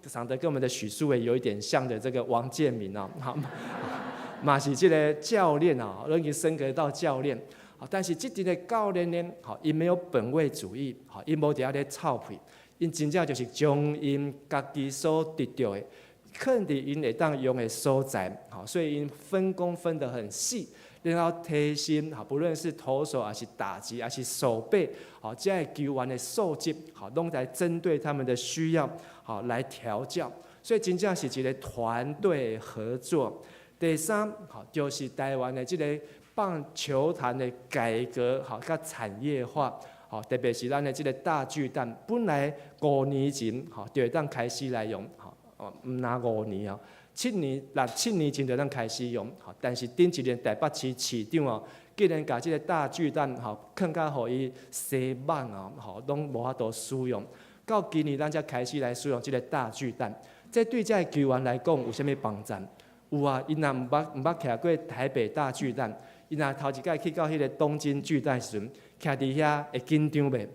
长得跟我们的许淑薇有一点像的这个王建民啊，嘛是这个教练啊，已经升格到教练，但是这阵的教练呢，因没有本位主义，因无伫遐咧臭屁，因真正就是将因家己所得到的。肯定因会当用的所在，所以因分工分得很细，然后提升，不论是投手还是打击还是守备，这些球员的素质，拢来针对他们的需要，来调教，所以真正是一个团队合作。第三，就是台湾的这个棒球坛的改革，甲产业化。特别是咱的这个大巨蛋，本来5年前，就会当开始来用。毋拿5年啊，7年前就咱开始用，但是顶一年台北市市长哦，竟然把这个大巨蛋囥到互伊西网啊，拢无法度使用。到今年咱才开始来使用这个大巨蛋，这对这球员来讲有啥物帮助？有啊，因若毋捌徛过台北大巨蛋，因若头一摆去到迄个东京巨蛋时阵，徛伫遐会紧张袂？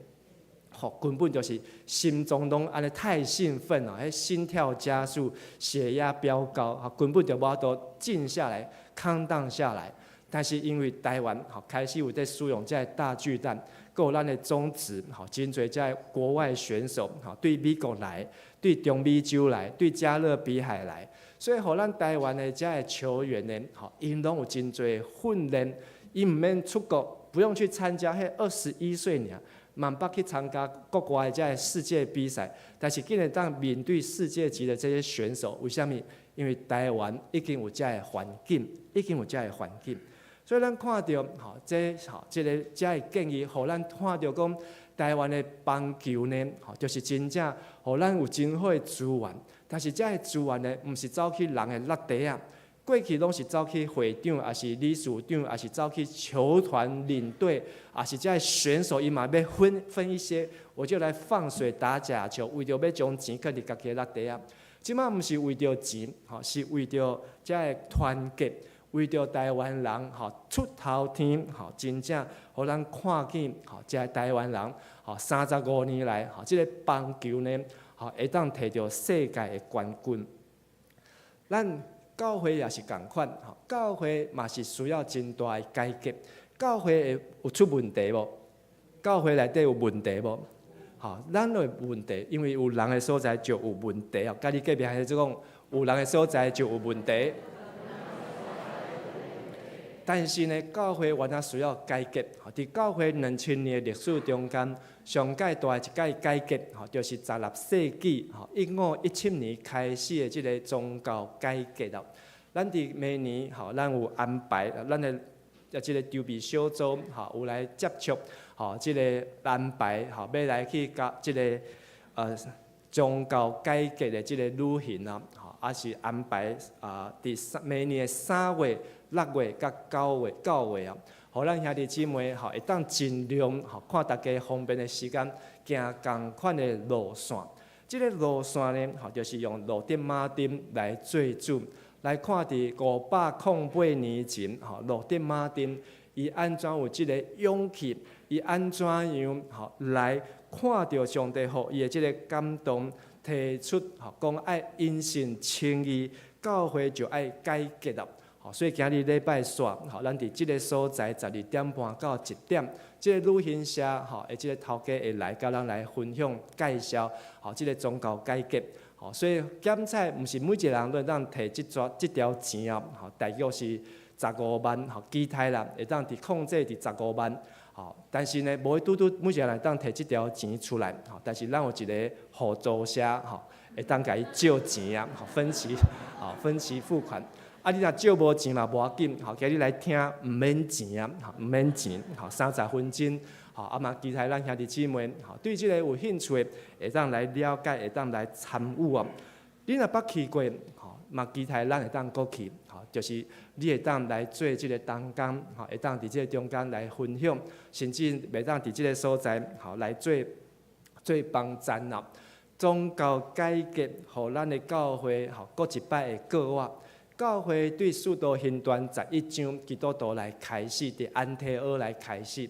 根本就是心中拢安尼太兴奋了，迄心跳加速，血压飙高，根本就无法度静下来、康荡下来。但是因为台湾开始有在使用这大巨蛋，还有咱的种子，真侪这国外选手，对美国来、对中美洲来、对加勒比海来，所以互咱台湾的这球员呢，因拢有真侪训练，伊毋免出国，不用去参加迄21岁尔。蛮捌去参加国外的这世界比赛，但是竟然当面对世界级的这些选手，为什么？因为台湾已经有这个环境，所以咱看到这个建议，互咱看到讲台湾的棒球呢，就是真正互咱有真好的资源，但是这个资源呢，毋是走去人的落地啊。过去拢是走去会长，还是理事长，还是走去球团领队，还是这选手伊嘛要分一些，我就来放水打假球，为着要将钱放伫家己落地啊。即摆毋是为着钱，是为着这团结，为着台湾人出头天，真正互咱看见这台湾人35年来，这个棒球呢，会当摕到世界的冠军。咱教会也是共款，教会嘛是需要真大的改革。教会会有出问题无？教会内底有问题无？咱有问题，因为有人的所在就有问题啊。甲你隔壁还是讲，有人的所在就有问题。但是呢，教会原来需要改革。伫教会2000年的历史中间，上界大一届改革，就是16世纪15、17年开始的这个宗教改革啦。咱伫明年，咱有安排，咱的这个筹备小组，有来接触，这个安排，要来去甲这个宗教改革的这个旅行啊，也是安排伫明年的3月、6月甲9月啊，互咱兄弟姊妹会当尽量看大家方便的时间，行同款的路线。这个路线呢，就是用路德马丁来做主，来看伫508年前，路德马丁伊安怎有这个勇气，伊安怎样来看到上帝予伊的这个感动，提出讲爱因信称义，教会就爱改革啦。所以今日礼拜煞，咱伫即个所在12点半到1点，即个旅行社的即个头家会来甲咱来分享介绍，即个宗教改革，好，所以检菜毋是每一个人都当摕即条钱啊，好，大约是15万，好，基泰啦会当控制伫15万，好，但是呢，无拄每一个人当摕即条钱出来，好，但是咱有一个合作社，好，会当甲伊借钱啊，好，分期付款。啊，你若借无钱嘛，无要紧，好，今日来听毋免钱啊，好，毋免钱，好，30分钟，好，啊嘛，期待咱兄弟姊妹，好，对即个有兴趣的，会当来了解，会当来参与啊。你若捌去过，好，嘛，期待咱会当过去，好，就是你会当来做即个同工，好，会当伫即个中间来分享，甚至会当伫即个所在，好，来做帮站啊。宗教改革，互咱的教会，好，过一摆的过活。教会对使徒行传11章基督徒来开始，伫安提阿来开始。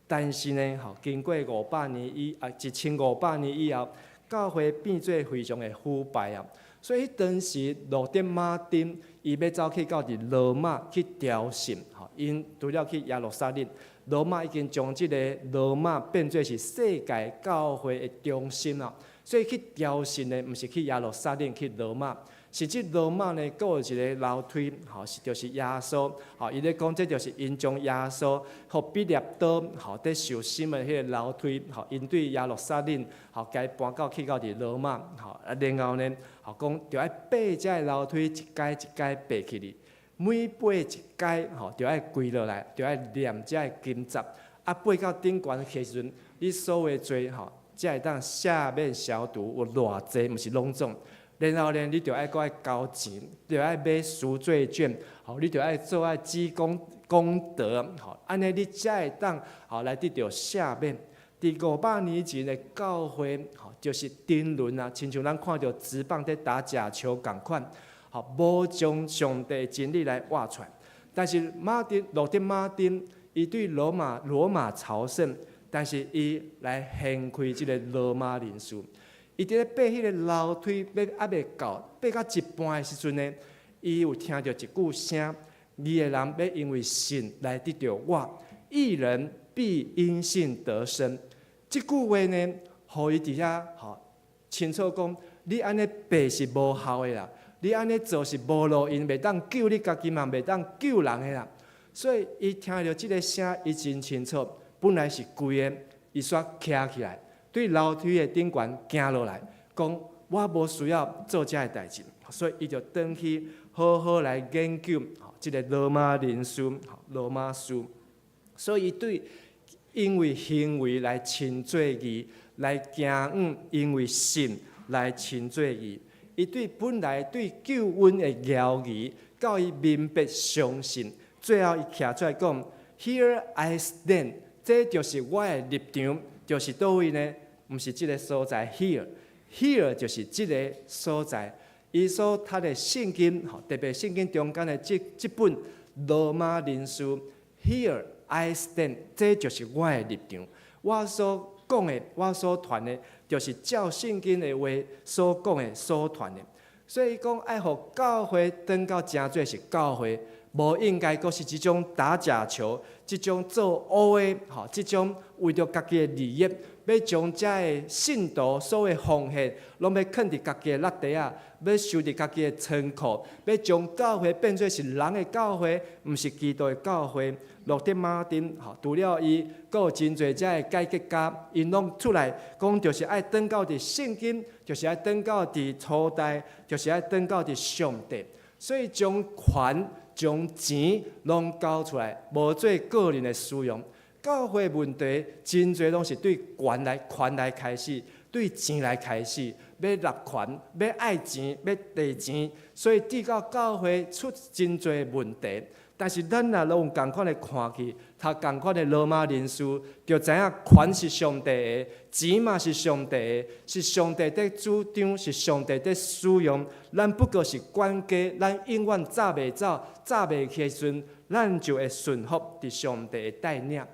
但是呢，吼，经过1500年以后，教会变做非常的腐败啊。所以当时路德马丁伊要走去到伫罗马去朝圣，吼，因除了去耶路撒冷，罗马已经将即个罗马变做是世界教会的中心啊。所以去朝圣呢，毋是去耶路撒冷，去罗马。甚至罗马呢，阁有一个楼梯，吼，就是耶稣，吼，伊咧讲，这就是因将耶稣互彼列岛，吼，伫受审的迄个楼梯，吼，因对耶路撒冷，吼，该搬去到伫罗马，吼，啊，然后呢，吼，讲着爱爬遮个楼梯，一阶一阶爬起哩，每爬一阶，吼，着爱跪落来，着爱念遮个经节，啊，爬到顶悬的时阵，你所有做，吼，才会当赦免消毒有偌济，毋是拢总。然后呢，你着爱爱交钱，着爱买赎罪券，吼，你着爱做爱积功德，吼，安尼你才会当吼来得到赦免。伫500年前的教会，吼，就是沉沦啊，亲像咱看到职棒在打假球共款，吼，无将上帝真理来挖出来。但是路德马丁，伊对罗马朝圣，但是伊来掀开即个罗马人数。伊伫咧爬迄个楼梯，还未到，爬到一半的时阵呢，伊有听到一句声：你的人要因为信来得到我，义人必因信得生。即句话呢，互伊伫遐吼清楚讲，你安尼爬是无效的啦，你安尼做是无路用，袂当救你家己嘛，袂当救人的啦。所以伊听到即个声，伊真清楚，本来是跪的，伊煞徛起来。对楼梯的顶悬行落来，讲我无需要做这个代志，所以伊就转去好好来研究即个罗马人书、罗马书。所以对因为行为来称罪义，来行因为信来称罪义。伊对本来对救恩的谣言，到伊明白相信，最后伊徛出来讲 ：Here I stand， 这就是我的立场，就是倒位呢？毋是即个所在 ，here 就是即个所在。伊所读的圣经，特别圣经中间的即本罗马人书 ，Here I stand， 这就是我的立场。我所讲的，我所传的，就是照圣经的话所讲的、所传的。所以讲，爱互教会等到真做是教会，无应该阁是即种打假球、即种做乌的，即种为着家己的利益。要将遮个信徒所有奉献，拢要囥伫家己的落地啊，要收伫家己的仓库，要将教会变做是人的教会，毋是基督的教会。路德马丁，除了伊，阁有真侪遮个改革家，因拢出来讲，就是爱登到伫圣经，就是爱登到伫初代，就是爱登到伫上帝。所以将权、将钱拢交出来，无做个人的使用。教会问题真侪拢是对权来开始，对钱来开始，要立权，要爱钱，要地钱，所以致到教会出真侪问题。但是咱若拢用共款的看去，读共款的罗马人书，就知影权是上帝的，钱嘛是上帝的，是上帝在主张，是上帝在使用。咱不过是管家，咱永远走袂走，走袂起的时阵，咱就会顺服伫上帝的带领。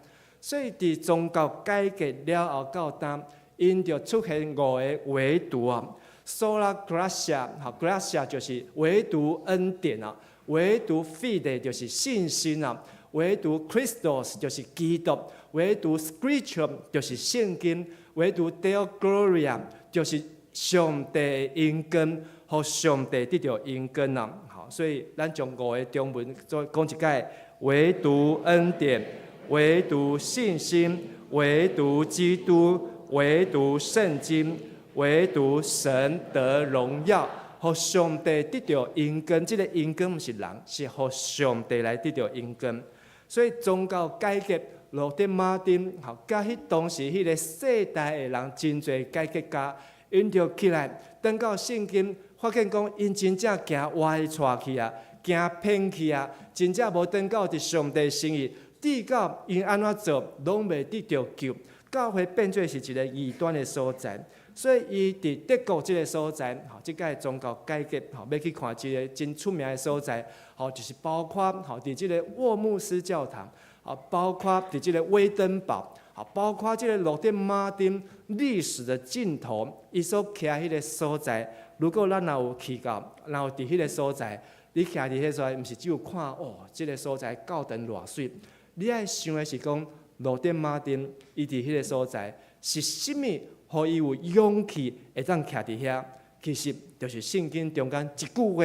所以伫宗教改革了后到当，因就出现5个唯独啊 ，sola gratia，gratia 就是唯独恩典啊，唯独 fide 就是信心啊，唯独 Christos 就是基督，唯独 Scripture 就是圣经，唯独 Deo Gloria 就是上帝的恩根，互上帝得到恩根啊！好，所以咱从5个中文再讲一解：唯独恩典，唯独信心，唯独基督，唯独圣经，唯独神得荣耀。互上帝得到恩根，这个恩根不是人，是互上帝来得到恩根。所以宗教改革，路德马丁，吼，甲当时迄个世代的人，真侪改革家，因着起来，等到圣经发现讲，因真正行歪错去啊，行偏去啊，真正无等到伫上帝心意，直到因安怎做，拢未得到救。教会变做是一个异端的所在。所以，伊伫德国这个所在，吼，即个宗教改革，吼，要去看一个真出名的所在，吼，就是包括吼，伫即个沃姆斯教堂，吼，包括伫即个威登堡，吼，包括即个路德马丁历史的尽头，伊所徛迄个所在。如果咱若有去到，然后伫迄个所在，你徛伫迄个所在，毋是只有看哦，即个所在教堂偌水，你爱想的是讲路德马丁，伊伫迄个所在是甚物？互伊有勇气会当徛伫遐，其实就是圣经中间一句话：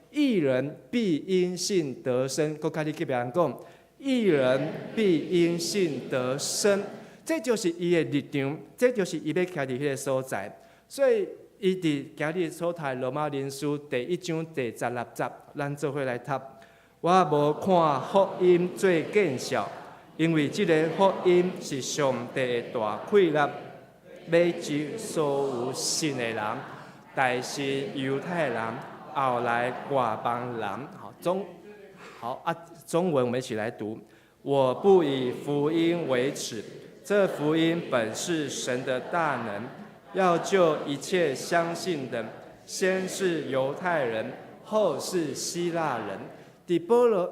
义人必因信得生。搁较你隔壁人讲，义人必因信得生，这就是伊的立场，这就是伊要徛伫迄个所在。所以伊伫今日所读罗马人书第1章第16节，咱做伙来读。我无看福音做见笑，因为即个福音是上帝的大气力。要救所有信的人，但是犹太人，后来外邦人，中文我们一起来读。我不以福音为耻，这福音本是神的大能，要救一切相信的，先是犹太人，后是希腊人。伫保罗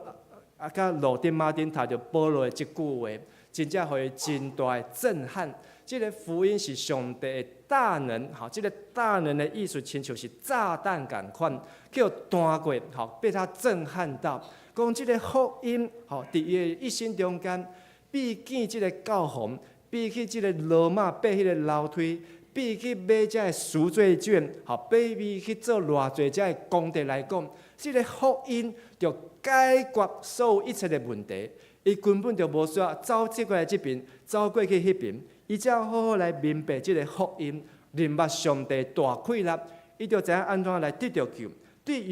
甲路德马丁读着保罗的这句话，真正互伊真大的震撼。这个福音是上帝的大能，这个大能的意思，亲像是炸弹共款，叫弹过，被他震撼到。讲这个福音，伫伊的一生中间，比见这个教皇，比起这个罗马爬迄个楼梯，比去买这个赎罪券，比去做偌济这个功德来讲，这个福音就解决所有一切的问题。伊根本就无需要走过来这边，走过去迄边。伊只要好好来明白这个福音，明白上帝大气力，伊就知影安怎来得到救。对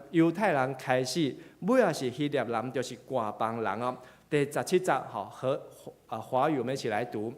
犹太人开始，尾也是希腊人，就是外邦人哦。第17节，和华语我们一起来读。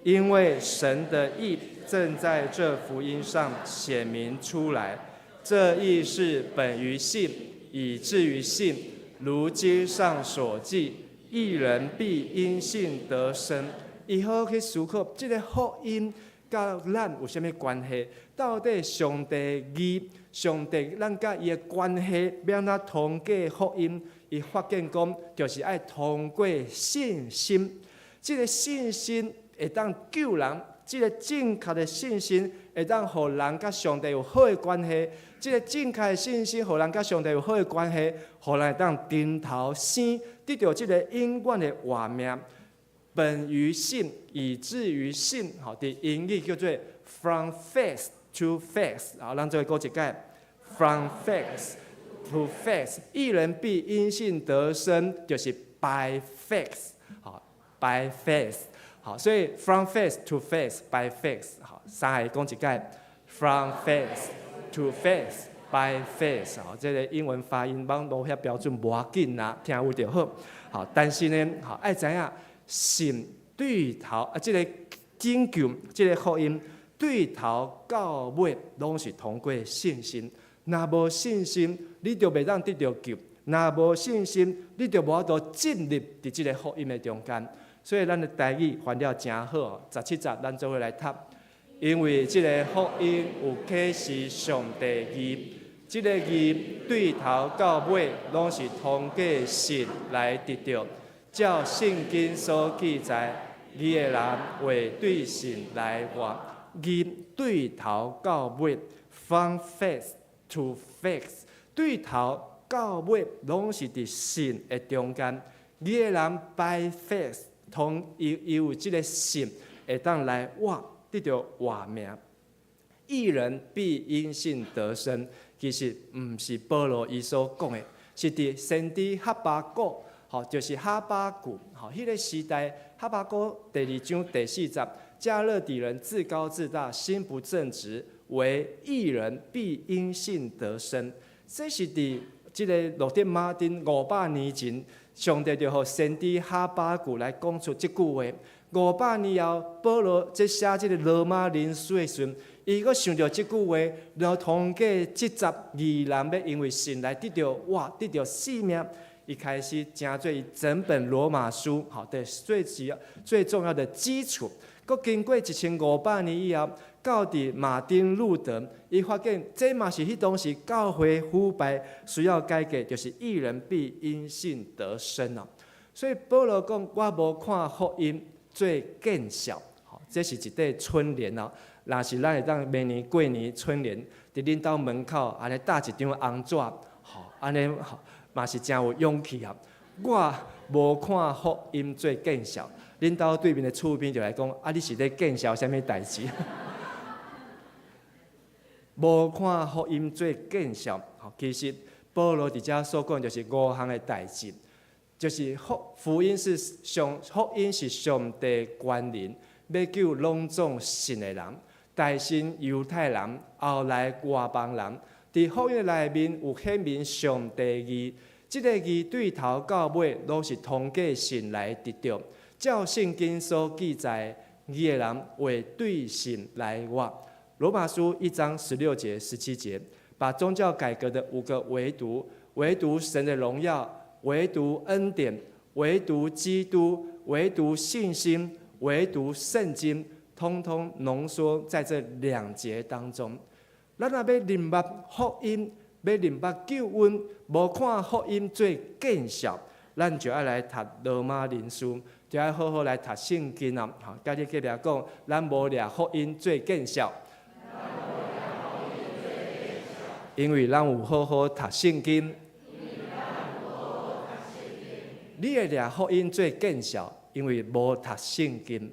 因为神的义正在这福音上显明出来，这义是本于信，以至于信。如经上所记，义人必因信得生。伊好去思考，这个福音甲咱有啥物关系？到底上帝义、上帝咱甲伊的关系，要安怎通过福音？伊发现讲，就是爱通过信心。这个信心会当救人，这个正确的信心会当互人甲上帝有好的关系。这个正确的信心，互人甲上帝有好的关系，互人会当顶头生，得到这个永远的活命。本于信，以至于信，伫英语叫做 from faith to faith， 咱做过一解 from faith to faith， 义人必因信得生，就是 by faith，by faith， 所以 from faith to faith by faith， 三个讲一解 from faith to faith by faith， 这个英文发音帮无遐标准，无要紧啦，听有就好。但是呢，爱知影。信对头这个拯救，这个福音对头到尾拢是通过信心。若无信心，你就袂当得到救；若无信心，你就无法度进入伫这个福音的中间。所以咱的台语翻了真好，17节咱做伙来读。因为这个福音有启示上帝义，这个义对头到尾拢是通过信来得到。照圣经所记载，义的人会对神来活，义对头到尾 ，from faith to faith， 对头到尾拢是伫神的中间。义的人 by faith， 伊有这个神会当来活，得到活命。义人必因信得生。其实毋是保罗伊所讲的，是伫先知哈巴谷，就是哈巴谷，迄个时代哈巴谷第2章第4节，加勒底人自高自大，心不正直，为义人必因信得生。这是伫即个罗德马丁500年前，上帝就互先知哈巴谷来讲出即句话。500年后，保罗在写即个罗马人书的时阵，伊阁想到即句话，然后通过即集义人要因为信来得到性命，伊开始成做伊整本罗马书的最重要的基础。阁经过1500年以后，到伫马丁路德，伊发现这嘛是迄当时教会腐败需要改革，就是义人必因信得生啊。所以保罗讲：我无看福音做见效，这是一块春联啊。若是咱会当明年过年春联，伫恁兜门口安尼搭一张红纸，安尼嘛是真有勇气啊。我无看福音做见效，恁兜对面的厝边就来讲：啊，你是咧见效啥物代志？无看福音做见效，其实保罗伫遮所讲就是5项的代志，就是福音是上帝关联，要救拢总信的人，代先犹太人，后来外邦人。伫福音内面有显明上帝义，即个义对头到尾都是通过信来得到。照圣经所记载，义的人会对信来活。罗马书1章16节、17节，把宗教改革的5个唯独，唯独神的荣耀，唯独恩典，唯独基督，唯独信心，唯独圣经，通通浓缩在这2节当中。咱若要明白福音，要明白救恩，无看福音做见效，咱就要来读罗马人书，就要好好来读圣经啊！甲你隔壁讲，咱无掠福音做见效。因为咱有好好读圣经，你会掠福音做见效，因为无读圣经，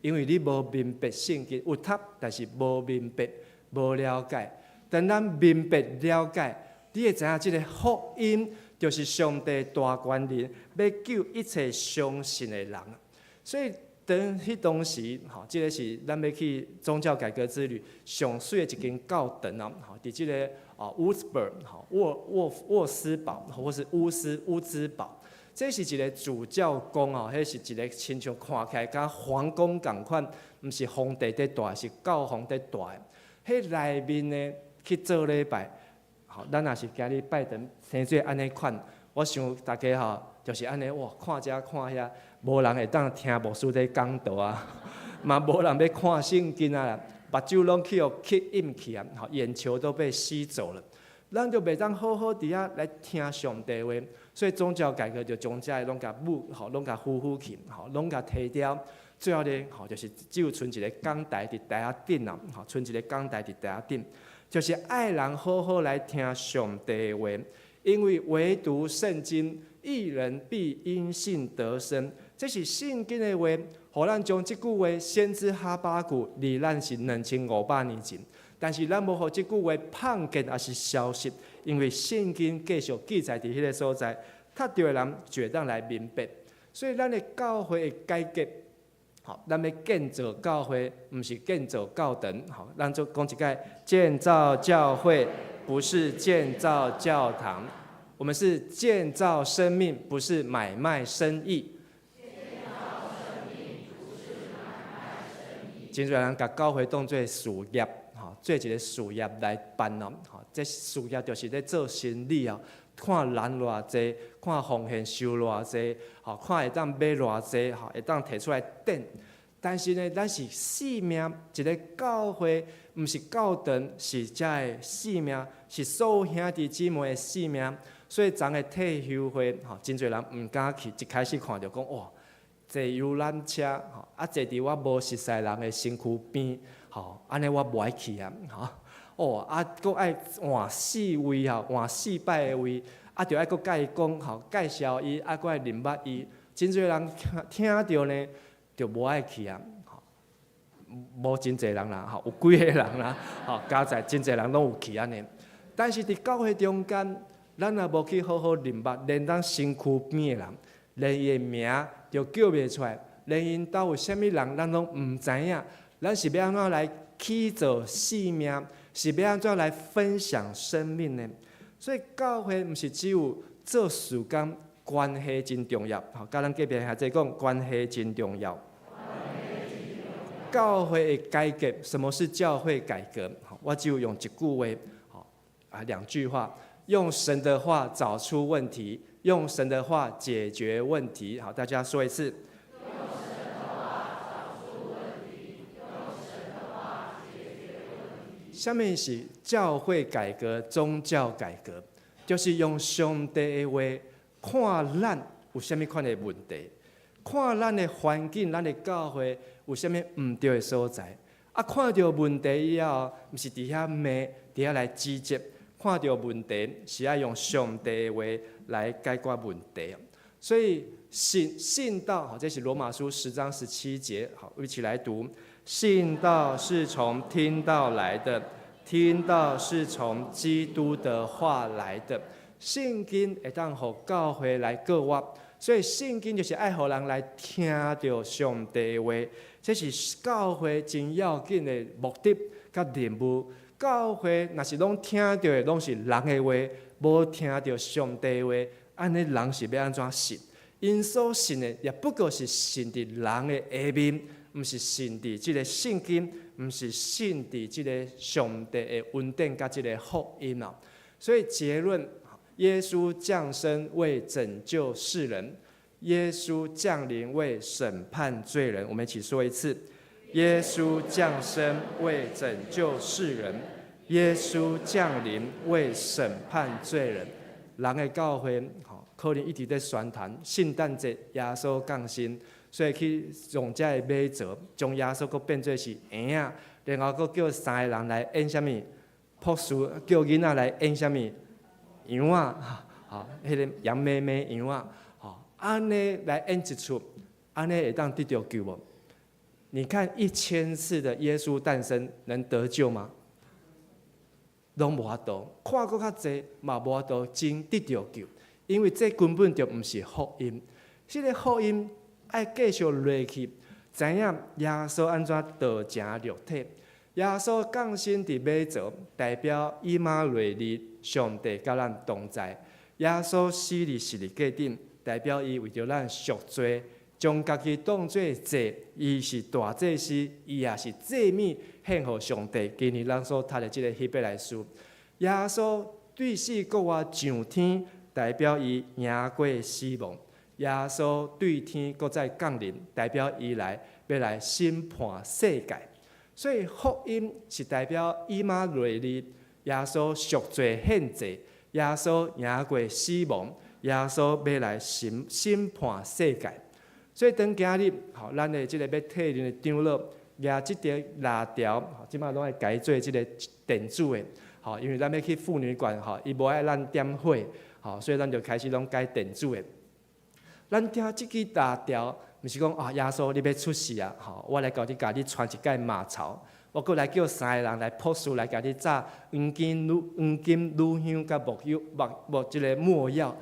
因为你无明白圣经，有读但是无明白、无了解。但咱明白了解，你会知影这个福音就是上帝大权人要救一切相信的人。所以当时，这个是咱要去宗教改革之旅上水的一间教堂啊，伫这个乌兹堡、沃斯堡或是乌兹堡，这是一个主教宫哦，迄是一个亲像看起来甲皇宫共款，毋是皇帝在大，是教皇在大。迄内面呢去做礼拜，咱若是今日拜堂生做安尼款，我想大家就是安尼哇，看遮看遐，无人会当听牧师在讲道啊，嘛无人要看圣经啊，目睭拢去吸引去啊，眼球都被吸走了。咱就袂当好好伫遐来听上帝话，所以宗教改革就将遮拢甲拢甲呼去，拢甲摕掉。最后呢，就是只有剩一个讲台伫台下顶啊，剩一个讲台伫台下顶，就是爱人好好来听上帝话，因为唯独圣经，义人必因信得生。这是圣经的话，互咱将即句话先知哈巴谷离咱是2500年前，但是咱无互即句话碰见也是消失，因为圣经继续记载伫迄个所在，读到的人就会当来明白。所以咱的教会的改革。咱要建造教会，毋是建造教堂。咱就讲一解，建造教会不是建造教堂，我们是建造生命，不是买卖生意。真侪人甲教会当作事业，做一个事业来办哦。这事业就是咧做生意啊。看人偌济，看奉献收偌济，看会当买偌济，会当摕出来顶。但是呢，咱是性命，一个教会，毋是教堂，是遮的性命，是所有兄弟姊妹的性命。所以，昨个退休会，真侪人毋敢去，一开始看到讲哇，坐游览车，坐伫我无熟悉人的身躯边，安尼我无爱去啊，佫爱换4位换4摆的位，就爱佫甲伊讲介绍伊，佫爱认捌伊。真侪人听到呢，就无爱去啊。无真侪人啦，吼，有几个人啦，吼，加在真侪人拢有去安尼。但是伫教会中间，咱若无去好好认捌，连咱身躯边的人，连伊的名就叫袂出来，连因兜有啥物人，咱拢毋知影。咱是要安怎来起造生命？是要安怎来分享生命呢？所以教会毋是只有做事工，关系真重要。吼，甲咱隔壁孩子讲，关系真重要。教会的改革，什么是教会改革？我只有用一句话，2句话，用神的话找出问题，用神的话解决问题。好，大家说一次。下面是教会改革、宗教改革，就是用上帝的话看咱有啥物款的问题，看咱的环境、咱的教会有啥物毋对的所在。看到问题以后，毋是伫遐骂，伫遐来指责。看到问题是要用上帝的话来解决问题。所以信道，这是罗马书10章17节，好，一起来读。信道是从听道来的，听道是从基督的话来的。圣经会当互教会来告我，所以圣经就是爱互人来听到上帝的话，这是教会真要紧的目的甲任务。教会若是拢听到的拢是人的话，无听到上帝的话，安尼人是要安怎信？因所信的也不过是信伫人的下面。毋是信伫即个圣经，毋是信伫即个上帝的恩典甲即个福音啊。所以结论，耶稣降生为拯救世人，耶稣降临为审判罪人。我们一起说一次：耶稣降生为拯救世人，耶稣降临为审判罪人。人的教会，可能一直在宣传圣诞节耶稣降生。所以去用这个马槽，将耶稣佫变做是婴仔，然后佫叫3个人来演什么朴素，叫囡仔来演什么羊啊，迄个杨妹妹羊啊，安尼来演一出，安尼会当得到救无？你看1000次的耶稣诞生能得救吗？拢无法度，看佫较济嘛无法度真得到救，因为这根本就毋是福音，这个福音。爱继续落去，知影耶稣安怎道成肉体。耶稣降生伫马槽，代表以马内利，上帝甲咱同在。耶稣死伫十字架顶，代表伊为着咱赎罪，将家己当作祭。伊是大祭司，伊也是祭物献互上帝。今日咱所读的即个希伯来书，耶稣对死国外上天，代表伊赢过死亡。耶稣对天搁再降临，代表伊要来审判世界。所以福音是代表以马内利，耶稣赎罪献祭，耶稣赢过死亡，耶稣要来审判世界。所以当今日，咱的即个要替人的长老举即条蜡条，即摆拢爱改做即个电子的，因为咱要去妇女馆，伊无爱咱点火，所以咱就开始拢改电子的。咱听即支蜡条，毋是讲耶稣你要出世啊！我来甲你传一盖马槽，我搁来叫3个人来朴素来甲你炸黄金、乳香甲木即个墨药，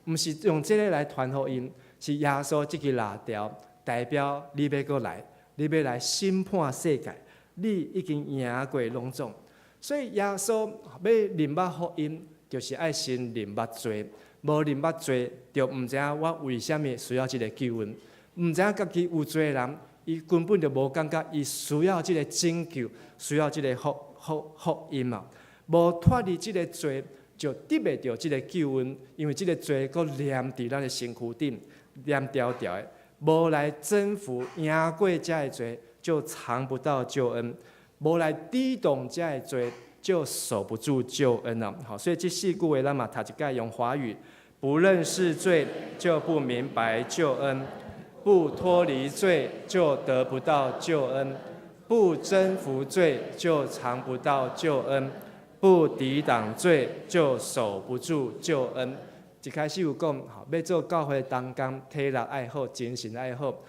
毋是用即个来传福音，是耶稣即支蜡条代表你要搁来，你要来审判世界，你已经赢过拢总。所以耶稣要认捌福音，就是爱先认捌罪。无认捌罪，就毋知影我为虾米需要即个救恩，毋知影家己有罪的人，伊根本就无感觉伊需要即个拯救，需要即个福音嘛。无脱离即个罪，就得袂到即个救恩，因为即个罪佫黏伫咱的身躯顶，黏条条的，无来征服赢过遮的罪，就尝不到救恩；无来抵挡遮的罪，就守不住救恩了。好，所以这4句话咱嘛读一概用华语。不认识罪，就不明白救恩；不脱离罪，就得不到救恩；不征服罪，就尝不到救恩；不抵挡罪，就守不住救恩。一开始有讲，要做教会当工，体力爱好，精神爱好，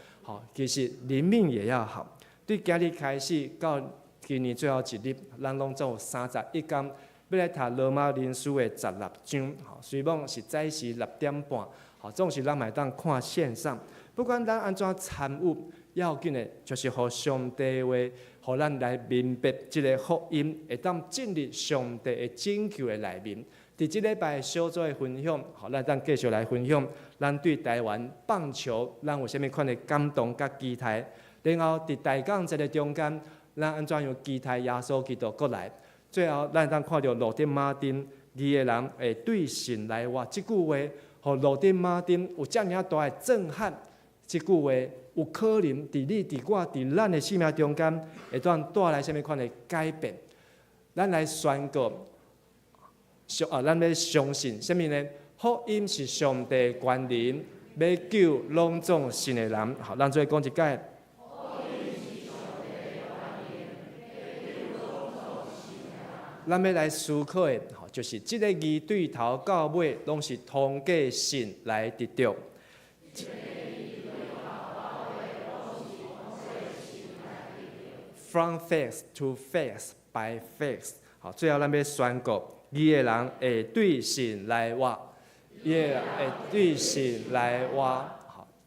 其实灵命也要好。对今日开始到今年最后一日，咱拢总有31天要来读罗马人书的16章。虽然是早时6点半，总是咱嘛会当看线上。不管咱安怎参与，要紧的就是互上帝话，互咱来明白即个福音，会当进入上帝的拯救的内面。伫即礼拜小组的分享，咱当继续来分享咱对台湾棒球，咱有啥物款的感动甲期待。然后伫大港节的中间，咱安怎样期待耶稣基督过来？最后，咱当看到路德马丁义的人会对神来话，即句话，互路德马丁有遮尔大的震撼。即句话有可能伫你、伫我、伫咱的生命中间，会当带来啥物款的改变？咱来宣告，咱要相信啥物呢？福音是上帝的权能，要救拢总信的人。好，咱做讲一解。咱要来思考的，就是即个字对头到尾拢是通过信来得到。From faith to faith by faith， 最后咱要宣告，义的人会对神来活，义的人会对神来活。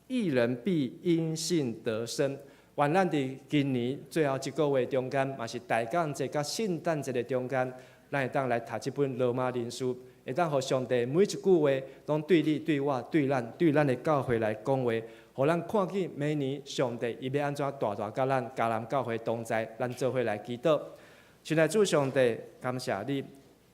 义人必因信得生。愿咱伫今年最后一个月中间，嘛是大港节甲圣诞节的中间，咱会当来读这本罗马人书，会当互上帝每一句话拢对你、对我、对咱的教会来讲话，互咱看见明年上帝伊要安怎大大甲咱迦南教会同在，咱做伙来祈祷。亲爱的主上帝，感谢你，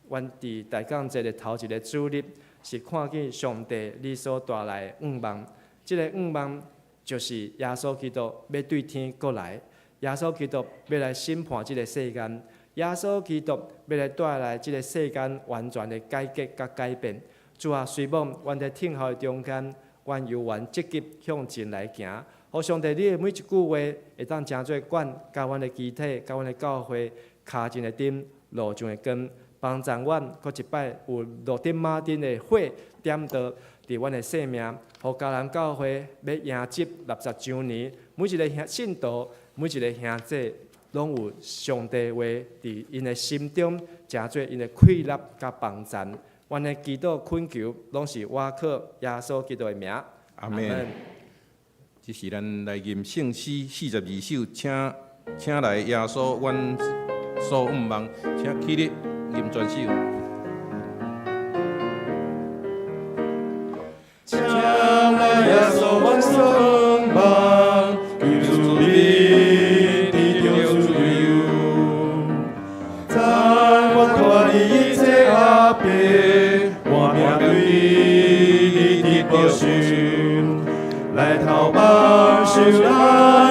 阮伫大港节的头一个主日，是看见上帝你所带来的愿望，这个愿望。就是耶稣基督要对天过来，耶稣基督要来审判这个世间，耶稣基督要来带来这个世间完全的改革甲改变。主啊，随望阮在听候的中间，阮犹原积极向前来行。互上帝你的每一句话会当成做管，甲阮的肢体、甲阮的教会脚前的灯、路上的光，帮助阮搁一摆有路德马丁的火点到。伫阮的生命，互迦南教会要迎接60周年，每一个信徒、每一个兄弟，拢有上帝话伫因的心中，成做因的快乐甲帮助。阮的祈祷恳求，拢是我靠耶稣基督的名。阿门。这是咱来吟圣诗42首，请来耶稣，阮所愿望，请起立吟全首。请来耶稣，阮所愿望，救主你地中自由，赞阮脱离一切压迫，我命对你的保守，来头帮受咱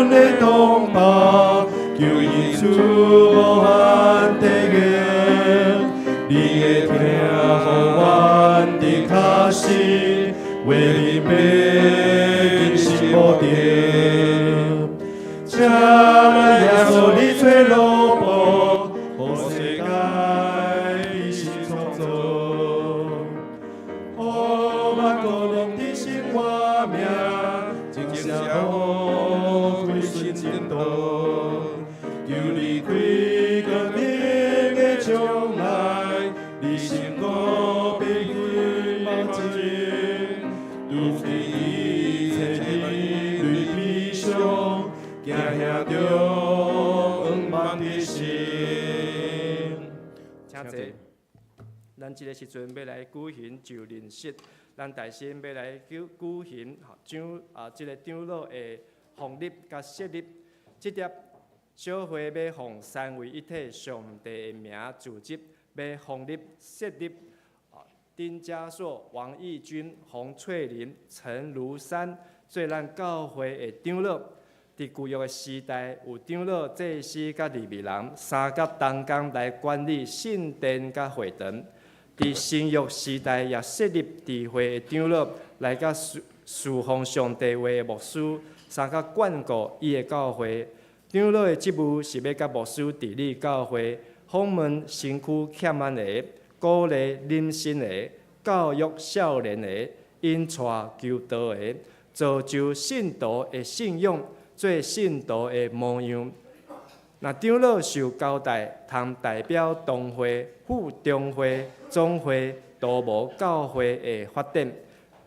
的同胞，求伊出无限地愿，你的听互阮的脚心。为民变是无定，请耶稣你做路步，互世界是创造，互万国拢伫心我命，正正好开顺正道，求你开革命的将来，你成功被归保证。如是一切你对披上，行向着愿望的心。请坐，咱即个时阵要来举行就任式，咱大先要来举行即个长老的奉礼甲设立，即碟小会要奉三位一体上帝的名组织，要奉礼设立。丁家硕、王义军、洪翠玲、陈如山做咱教会的长老。伫旧约的时代，有长老、祭司甲利未人三甲同工来管理圣殿甲会堂。伫新约时代，也设立智慧的长老来甲侍奉上帝话的牧师，三甲管顾伊的教会。长老的职务是要甲牧师治理教会，访问身躯欠安的。鼓励领新的，教育少年的，引带求道的，造就信徒的信仰，做信徒的模样。那长老受交代，通代表同会、副中会、总会、都无教会的发展。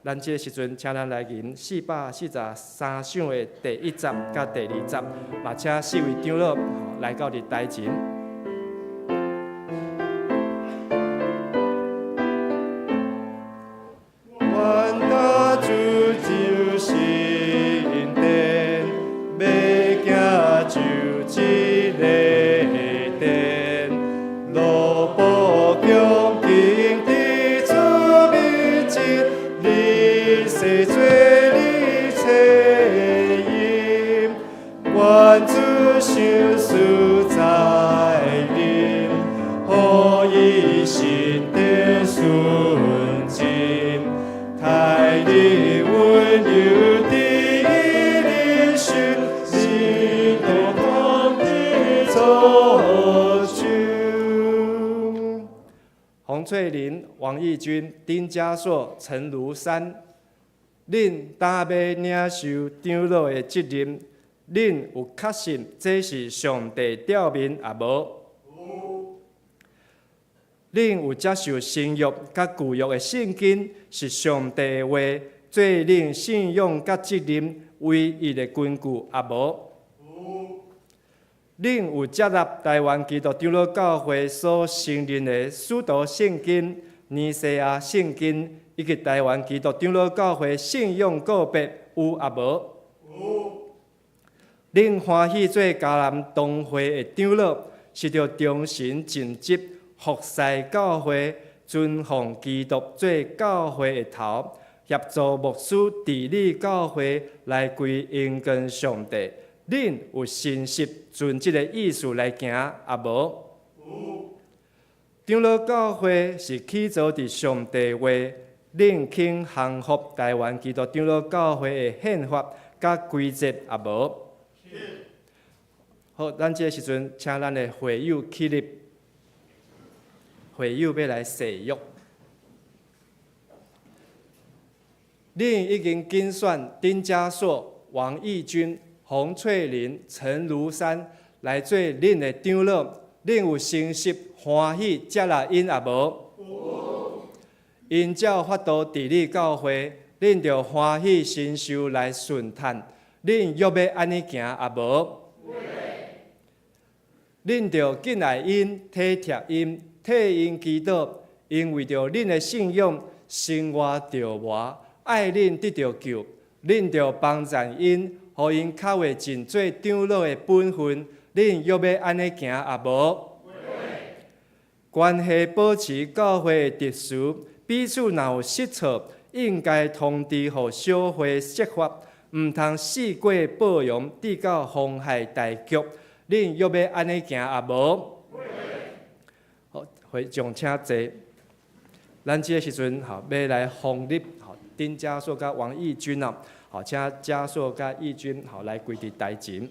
咱这个时阵，请咱来吟443首的第1集甲第2集，也请4位长老来到伫台前。愿大主就神殿，要行就一个殿，罗布恭敬地主面前，你世罪你切因，愿主受事在临，可以心地顺境。太你温柔的灵许，你都光的作主。洪翠玲、王义军、丁家硕、陈如山，恁担要领受长老的责任，恁有确信这是上帝召命也无？恁有接受新约甲旧约的圣经是上帝的话，做恁信仰甲责任唯一的根据也无？恁有接纳台湾基督长老教会所承认的使徒圣经、尼西亚圣经以及台湾基督长老教会信仰告别有也无？恁欢喜做迦南同会的长老，是着忠心尽职。服侍教会，尊奉基督做教会的头，协助牧师治理教会，来归因跟上帝。恁有信实遵这个意思来行，也无？长老教会是起造伫上帝话，恁肯降服台湾基督长老教会的宪法甲规则，也无？好，咱这个时阵，请咱的会友起立。会友要来誓约，恁已经竞选丁家硕、王义军、洪翠玲、陈如山来做恁的长老，恁有诚实欢喜接纳因也无？因照法度治理教会，恁着欢喜承受来顺探，恁约要安尼行也无？恁着敬爱因、体贴因。替因祈祷，因为着恁的信仰，生活着活，爱恁得着救，恁着帮助因，互因较会尽做长老的本分。恁约要安尼行也无？关系保持教会的秩序，彼此若有失错，应该通知互小会释法，毋通四过报扬，直到妨害大局。恁约要安尼行也无？会众请坐，咱这个时阵要来奉立丁家硕甲王义军请家硕甲义军来跪伫台前。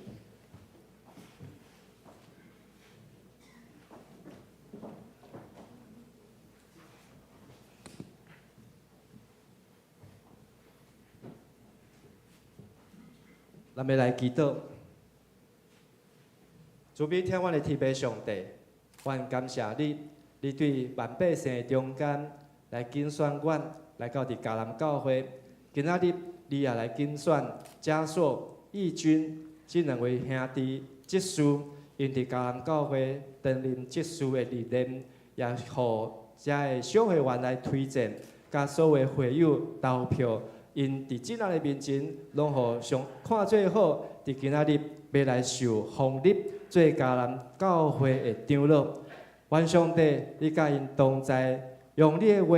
咱要来祈祷，慈悲天阮的天父上帝，愿感谢你。你对万百姓的中间来竞选阮，来到伫迦南教会。今仔日你也来竞选家硕、义军这两位兄弟执事，因伫迦南教会担任执事的历练，也互遮个小会员来推荐，甲所有会友投票。因伫即咱的面前，拢互上看最好，伫今仔日要来受奉立做迦南教会的长老。愿上帝，你甲因同在，用你的话，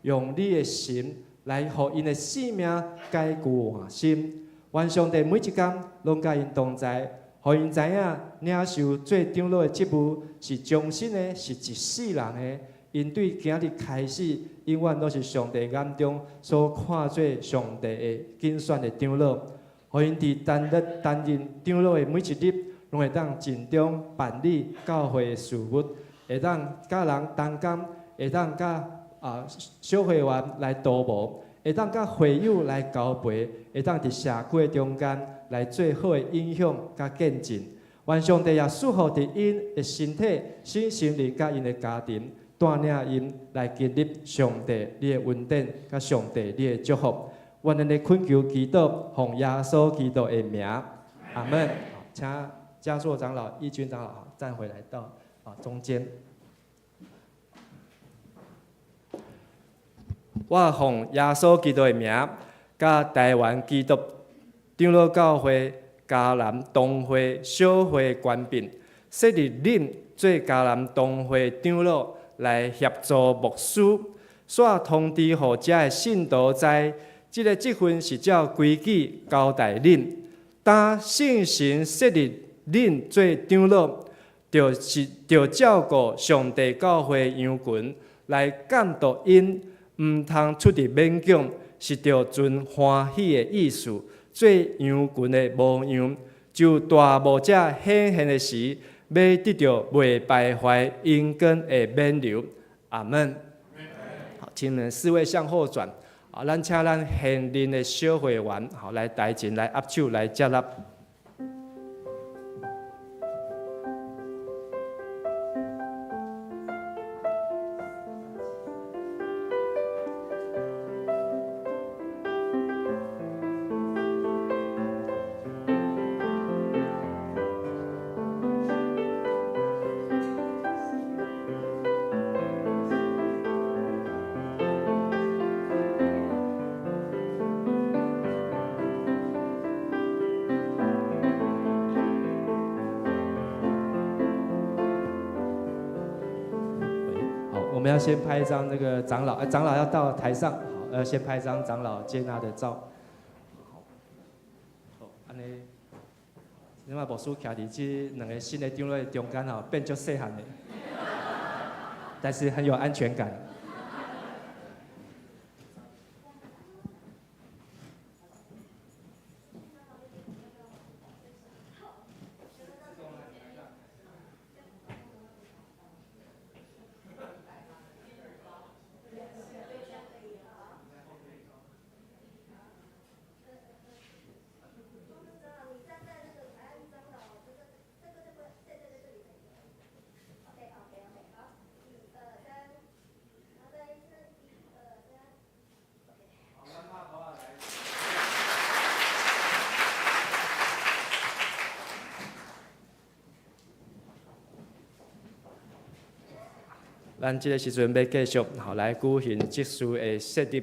用你的心来，互因的性命改过换新。愿上帝每一天拢甲因同在，互因知影领受做长老的职务是终身的，是一世人的。因对今日开始，永远都是上帝眼中所看做上帝的竞选的长老。互因伫担任长老的每一日，拢会当尽忠办理教会的事务。会当甲人同工，会当甲小会员来导牧，会当甲会友来交陪，会当伫社区中间来做好的影响甲见证。愿上帝也祝福伫因的身体、新心灵甲因的家庭，带领因来经历上帝你的恩典，甲上帝你的祝福。愿咱的恳求祈祷，奉耶稣基督的名，阿门。请嘉硕长老、义军长老站回来到中间。我奉耶稣基督的名，甲台湾基督长老教会嘉南东会小会官兵，设立恁做嘉南东会长老来协助牧师，煞通知互遮的信徒知，这份是照规矩交代恁。当圣神设立恁做长老，就照顾上帝教会羊群来监督因，毋通出伫勉强，是着存欢喜的意思。做羊群的模样，就大牧者显现的时，要得到袂败坏因根的免流。阿门。好，请们4位向后转。咱请咱现任的小会员，来台前来握手来接纳。我们要先拍一张那个长老，长老要到台上，好，先拍一张长老接纳的照。好，安尼，因为牧师徛伫这两个新的长老的中间变足细汉的，但是很有安全感。咱这个时阵要继续来举行职事的设立，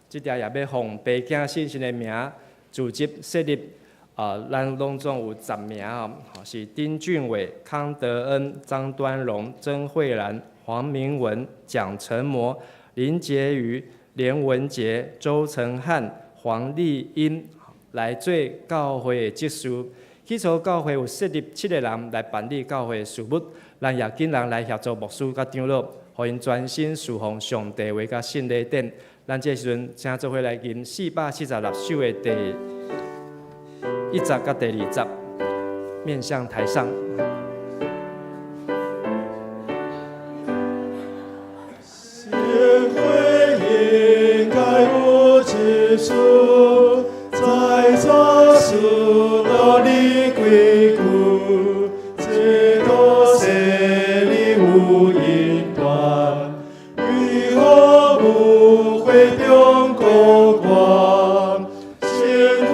这条也要奉爸囝信心的名组织设立。咱拢总有10名是丁俊伟、康德恩、张端荣、曾慧兰、黄明文、蒋成模、林婕妤、连文杰、周成汉、黄丽英来做教会的职事。起初教会有设立7个人来办理教会的事务，咱也紧人来协助牧师甲长老，互因专心侍奉上帝话甲信礼典。咱这时阵请做伙来吟476首的第1集甲第2集，面向台上。社会应该有一束，在做事努力规矩，这都是你有引断，为何不会中国光？社会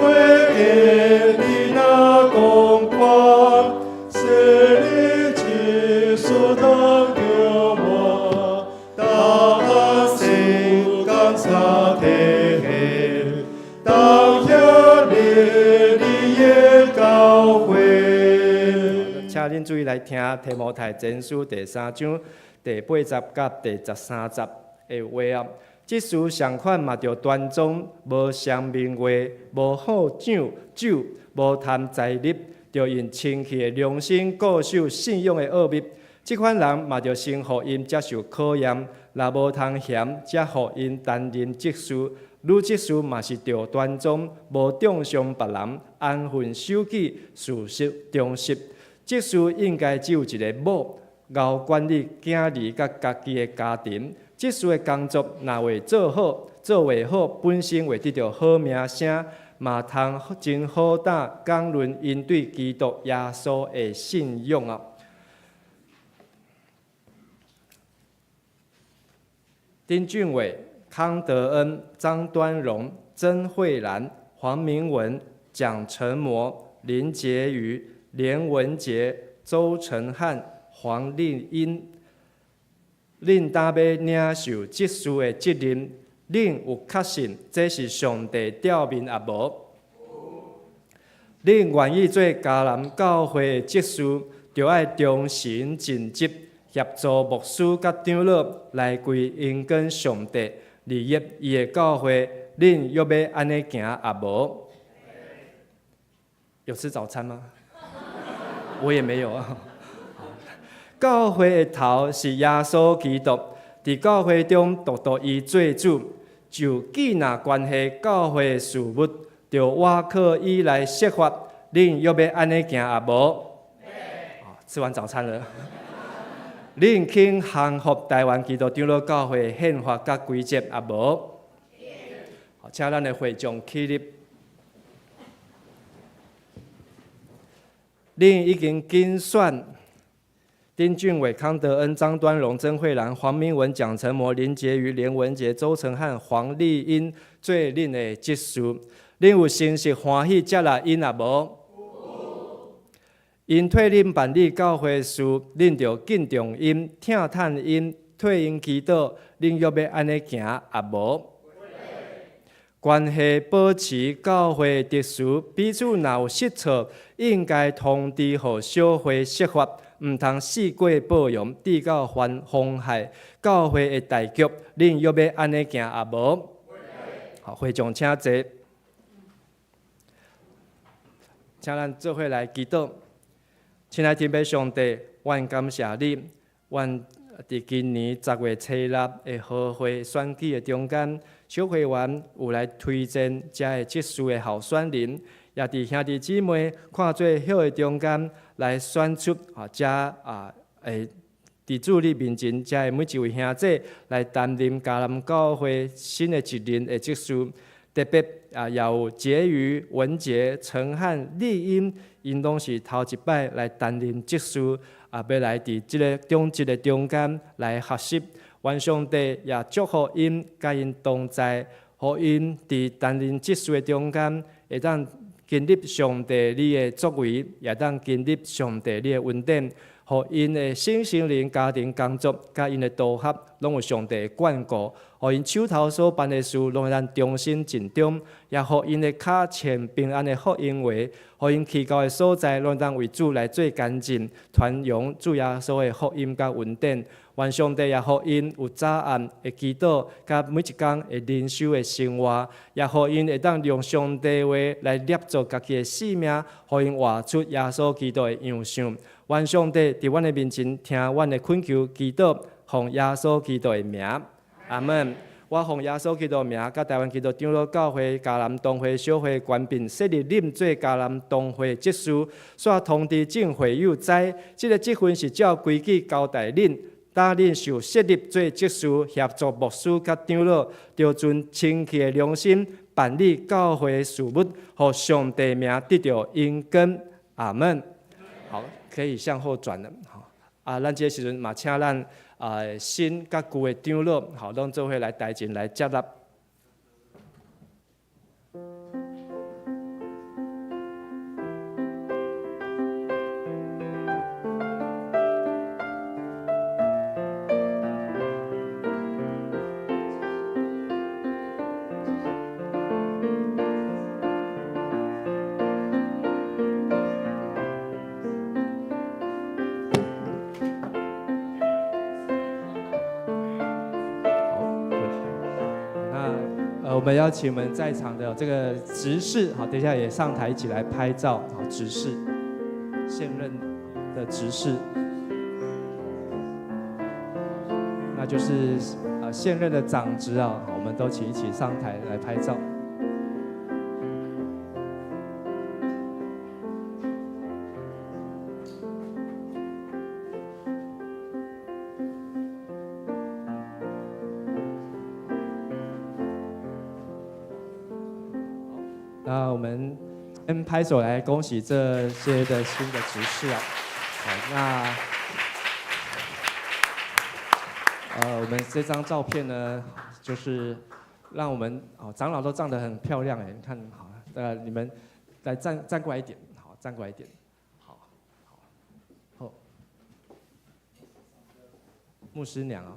给你那光光，是你技术当着我，当心刚才的，当下你也教会。请恁注意来听《提摩太前书》第3章第8集甲第13集的话。即事上款嘛，着端庄，无伤名话，无好酒，无贪财力，着用清气的良心固守信仰的奥秘。即款人嘛，着先互因接受考验，若无通嫌，则互因担任职事。女职事嘛是着端庄，无中伤别人，安分守己，事实忠实。职事应该只有一个某，熬管理囝儿甲家己的家庭。职事的工作若未做好，做袂好，本身会得到好名声，嘛通真好胆讲论因对基督耶稣的信仰啊。丁俊伟、康德恩、张端荣、曾慧兰、黄明文、蒋成模、林婕妤、连文杰、周成汉、黄丽英，恁担要领受这事的责任，恁有确信这是上帝召命也无？恁愿意做迦南教会的职事，就要忠心尽职，协助牧师甲长老来归因跟上帝立业伊的教会。恁又要安尼行也无？有吃早餐吗？我也没有啊。教会的头是耶稣基督，伫教会中独独伊做主，就既若关系教会的事务，就我靠伊来设法。恁又要安尼行也无？吃完早餐了。恁肯降服台湾基督长老教会的宪法甲规则也无？好，请咱的会众起立。恁已经竞选丁俊伟、康德恩、张端荣、曾慧兰、黄明文、蒋成模、林婕妤、连文杰、周成汉、黄丽英做恁的职事，恁有诚实欢喜接纳因也无？因替恁办理教会事，恁就敬重因、听叹因、替因祈祷，恁又要安尼行也无？关系保持教会的秩序，彼此若有失错，应该通知互小会设法，毋通四过抱养，致到妨害教会的大局。恁又要安尼行也无？好，会众请坐，请咱做伙来祈祷。亲爱的天父上帝，阮感谢你，阮伫今年10月初6的好会选举的中间，小会员有来推荐遮个职事的候选人，也伫兄弟姊妹看做好的中间来选出遮伫主你面前遮的每一位兄弟来担任迦南教会新的一任的职事。特别也有婕妤、文杰、陈汉、丽英，因拢是头一摆来担任职事，要来伫即个中职的中间来学习。愿上帝也祝福因，甲因同在，互因伫担任职事的中间，会当经历上帝你的作为，也当经历上帝你的恩典。互因的新心灵、家庭、工作，甲因的道合，拢有上帝的眷顾。互因手头所办的事，拢会咱忠心尽忠；也互因的脚前平安的福音话，互因去到的所在，拢当为主来做干净，传扬主耶稣的福音甲恩典。愿上帝也互因有早暗的祈祷，甲每一天的灵修的生活，也互因会当用上帝话来捏造家己的性命，互因活出耶稣基督的样相。愿上帝伫阮的面前听阮的恳求祈祷，奉耶稣基督的名，阿门。我奉耶稣基督的名，甲台湾基督长老教会迦南东会小会官兵设立恁做迦南东会职事，煞通知正会友知，即个职分是照规矩交代恁。当恁受设立做职事，协助牧师甲长老，就存清气的良心办理教会的事务，互上帝名得到因根。阿门。好，可以向后转了。好，咱这时阵嘛，请咱新甲旧的长老，好，拢做伙来台前来接纳。我们邀请我们在场的这个执事，好，等一下也上台一起来拍照，好，执事，现任的执事，那就是现任的长执啊，我们都请一起上台来拍照。那我们先拍手来恭喜这些的新的执事啊。好，那我们这张照片呢，就是让我们长老都站得很漂亮哎，你看好，你们来站过来一点，好，站过来一点，好，牧师娘啊，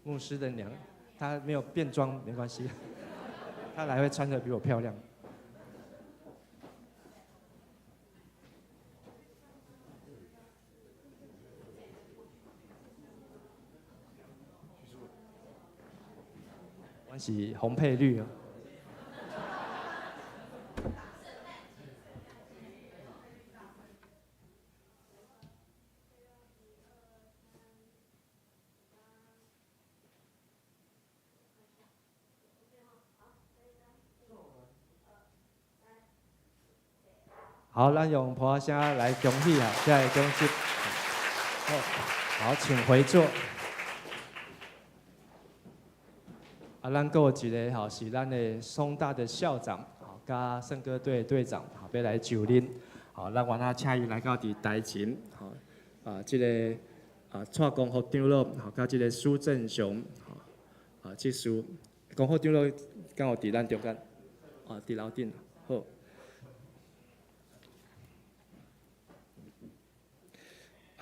牧师的娘，她没有变装没关系，她来会穿得比我漂亮。是红配绿啊。好，咱用普声来恭喜啊，再来恭喜。好，请回座。咱还有一个吼是咱的松大的校长，好，加圣歌队队长，好，要来就任，好，咱原下请伊来到伫台前，好，这个蔡公福长老，好，加这个苏正雄，好，这苏公福长老刚好伫咱中间，伫楼顶，好。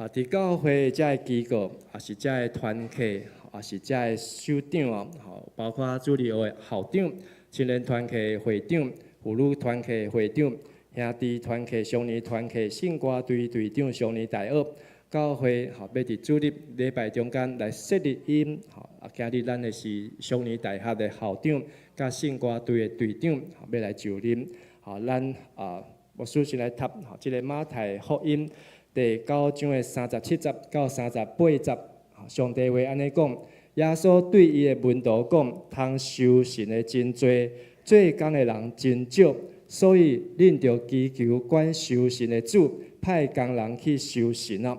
伫教会遮个机构，也是遮个团契。也是遮个首长哦，吼，包括主理的校长、青年团契会长、妇女团契会长、兄弟团契、少年团契、圣歌队队长、少年大学，教会吼要伫主日礼拜中间来设立因，吼，今日咱的是少年大学的校长，甲圣歌队的队长，吼要来就任，吼，咱牧师先来读，吼，即个马太福音第9章的37节到38节。上帝话安尼讲，耶稣对伊的门徒讲：通修神的真多，做工的人真少，所以恁着祈求管修神的主，派工人去修神啊。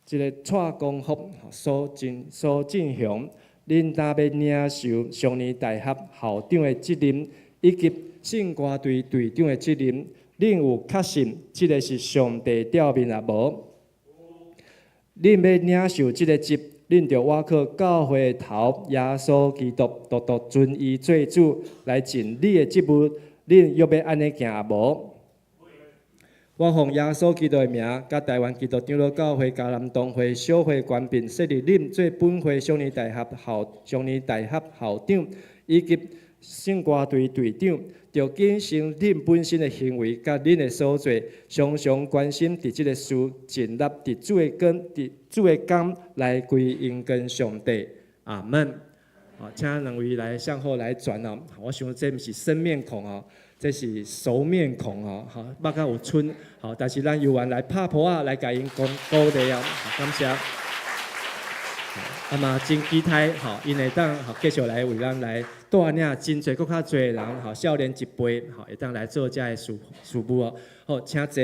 这个蔡公福、苏振雄，恁若要领受少年大学校长的责任，以及圣歌队队长的责任，恁有确信这个是上帝召命啊无？恁要领受即个职，恁着倚靠教会的头耶稣基督，独独尊伊做主，来尽你的职务。恁要安尼行无？我奉耶稣基督的名，甲台湾基督长老教会、嘉南东会小会官兵设立恁做本会少年大学校长，以及圣歌队队长。着谨慎恁本身的行为，甲恁的所做，常常关心伫即个事，尽力伫主的工来归因跟上帝。阿门。好，请两位来向后来转哦。我想这毋是生面孔哦，这是熟面孔哦。好，目甲有春。好，但是咱游玩来拍婆啊，来甲因鼓励哦。好，感谢。嘛真期待，吼，因会当继续来为咱来带领真侪、搁较侪人，吼，少年一辈，吼，会当来做遮个事务哦。好，请坐。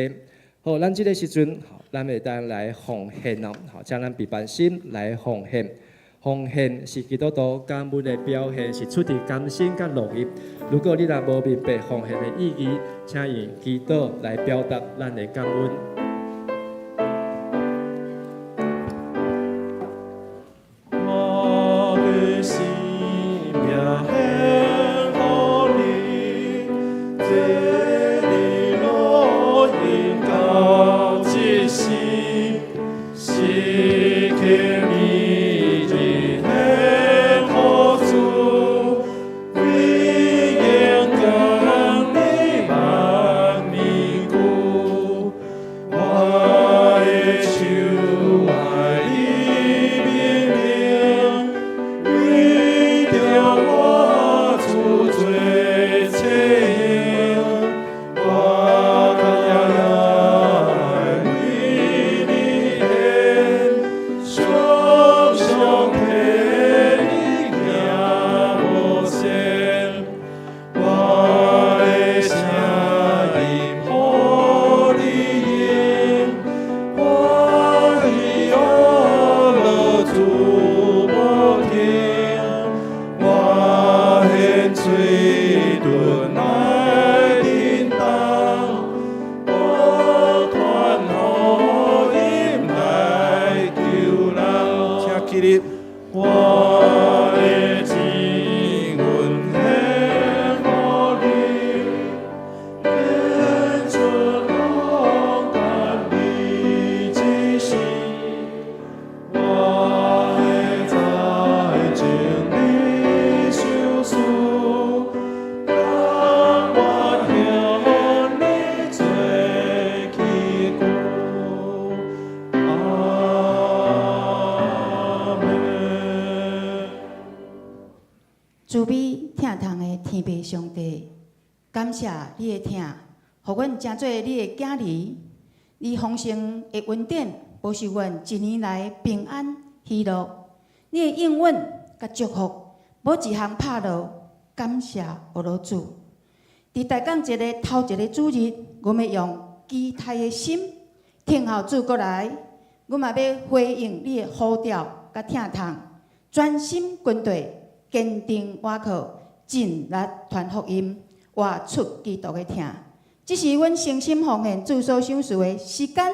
好，咱即个时阵，吼，咱会当来奉献哦。好，请咱备办心来奉献。奉献是基督徒感恩的表现，是出于甘心甲乐意。如果你若无明白奉献的意义，请用祈祷来表达咱的感恩。你的疼，互阮成做你的囝儿，你丰盛的恩典，保守阮一年来平安喜乐。你的应允甲祝福，无一项拍落，感谢俄罗主。伫大港一个头一个主日，阮要用期待的心，听候主过来。阮嘛要回应你的呼召甲疼痛，专心军队，坚定倚靠，尽力传福音，活出基督的疼。这是阮诚心奉献主所赏赐的时间、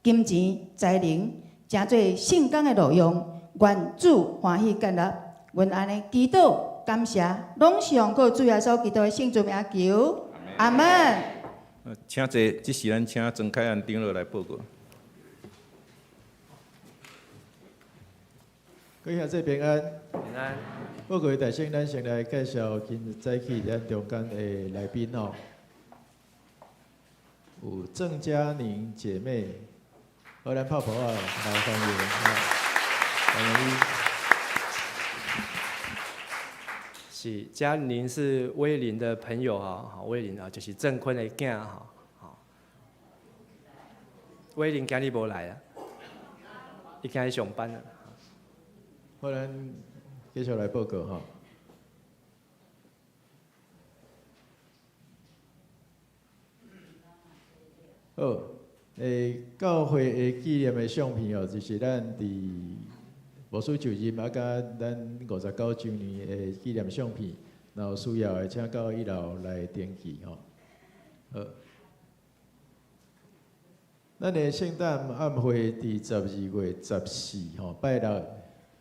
金钱、才能，诚做圣工的路用。愿主欢喜接纳，阮安尼祈祷感谢，拢是用靠主耶稣基督的圣主名求，阿门。请坐，这时咱请曾凯安长老来报告。各位兄弟平安。平安。报告大圣，咱先来介绍今早起咱中间的来宾哦。有郑嘉宁姐妹，荷兰泡泡啊，来欢迎，欢迎。是嘉宁是威林的朋友哈，威林啊，就是郑坤的囝哈，好。威林今日无来啊，伊今日上班了。好，咱继续来报告哈。好，教会的纪念的相片哦，就是咱伫无需就任啊，甲咱59周年的纪念相片，然后需要的请到1楼来登记吼。好，咱的圣诞晚会伫12月14吼，拜六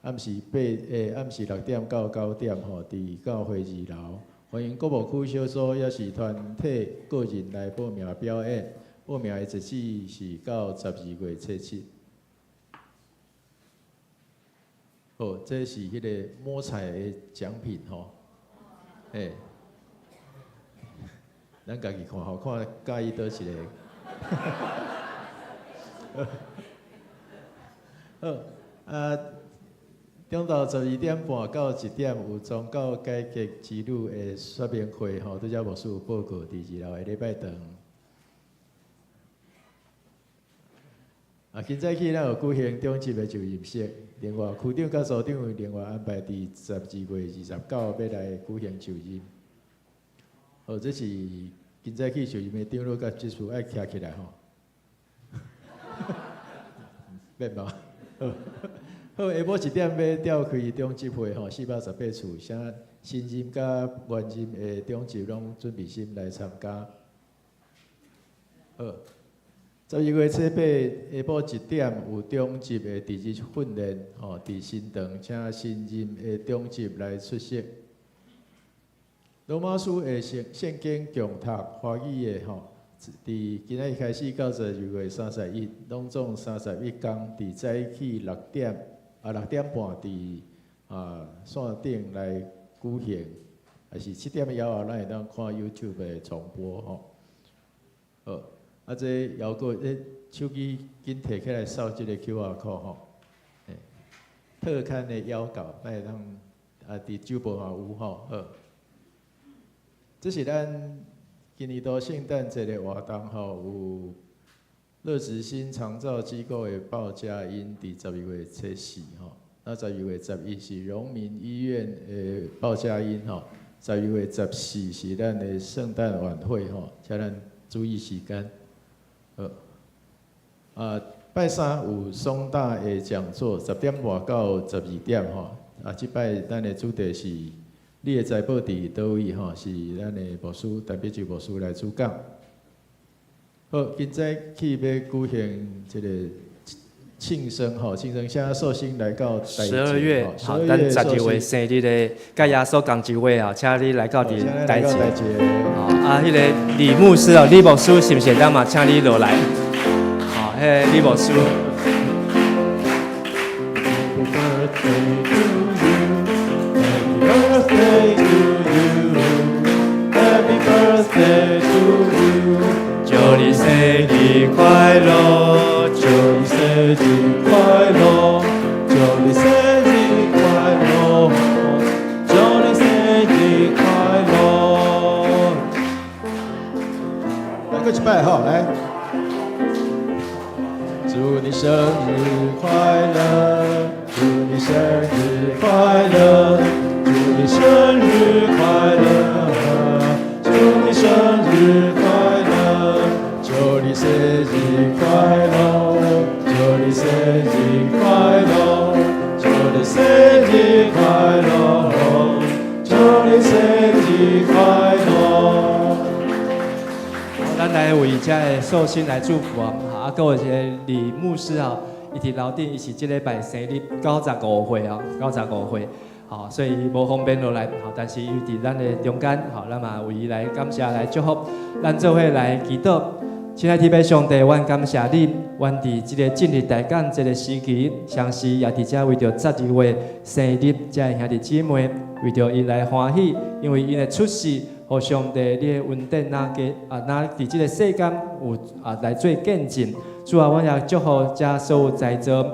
暗时6点到9点吼，伫教会2楼，欢迎各务区小组也是团体个人来报名表演。报名的日子是到12月7。哦，这是迄个摸彩的奖品吼，咱家己看好看，介意倒一个。好，中昼12点半到1点有宗教改革之路的说明会吼，拄则牧师有报告伫2楼的礼拜堂。今早起咱有举行中级的就任式，另外区长甲组长有另外安排伫12月29要来举行就任。好，这是今早起就任的长老甲执事爱徛起来吼。免吧？好，下晡1点要召开中级会吼，418处，啥新任甲原任的中级拢准备心来参加。好。12月7日下晡1点有中级的第日训练，吼，伫新堂，请新任的中级来出席。罗马书的圣经共读华语的吼，伫今仔日开始到12月31，拢总31天，伫早起6点半伫线顶来举行，还是7点以后，咱会当看 YouTube 的重播吼。好。这摇过，手机紧摕起来扫这个 QR code 吼，特刊的邀稿，咱会当伫酒报嘛有吼。好，这是咱今年度圣诞节的活动吼，有乐慈心长照机构的报佳音伫12月7日吼，那12月11是荣民医院的报佳音吼，12月14是咱的圣诞晚会吼，请咱注意时间。拜三有松大的讲座，10点半到12点吼。这摆咱的主题是你的财宝伫倒位吼，是咱的牧师陈必志牧师来主讲。好，今早起要举行这个庆生吼，庆生请寿星来到台前。12月，好，咱12月生日的，甲耶稣同一位啊，请你来到伫台前。好，迄个李牧师哦，李牧师是毋是咱嘛，请你落来。好，迄个李牧师。Happy birthday to you， 祝你生日快乐，祝你生日快乐，祝你生日快乐，祝你生日快乐。各一摆吼，来。祝你生日快乐，祝你生日快乐，祝你生日快乐，祝你生日快乐，祝你生日快乐，祝你生日快乐，祝你生日快乐，祝你生日快乐。咱来为遮的寿星来祝福啊！还有一个李牧师啊，伊伫楼顶，伊是即礼拜生日95岁啊，95岁。好，所以伊无方便落来，好，但是伊伫咱的中间，好，咱嘛为伊来感谢来祝福，咱做伙来祈祷。亲爱的天父上帝，阮感谢你，阮伫即个今日大港即个时期，相时也伫遮为着12月生日，遮兄弟姊妹为着伊来欢喜，因为因的出世。互上帝你的恩典哪伫即个世间有来做见证。主啊，阮也祝福遮所有在座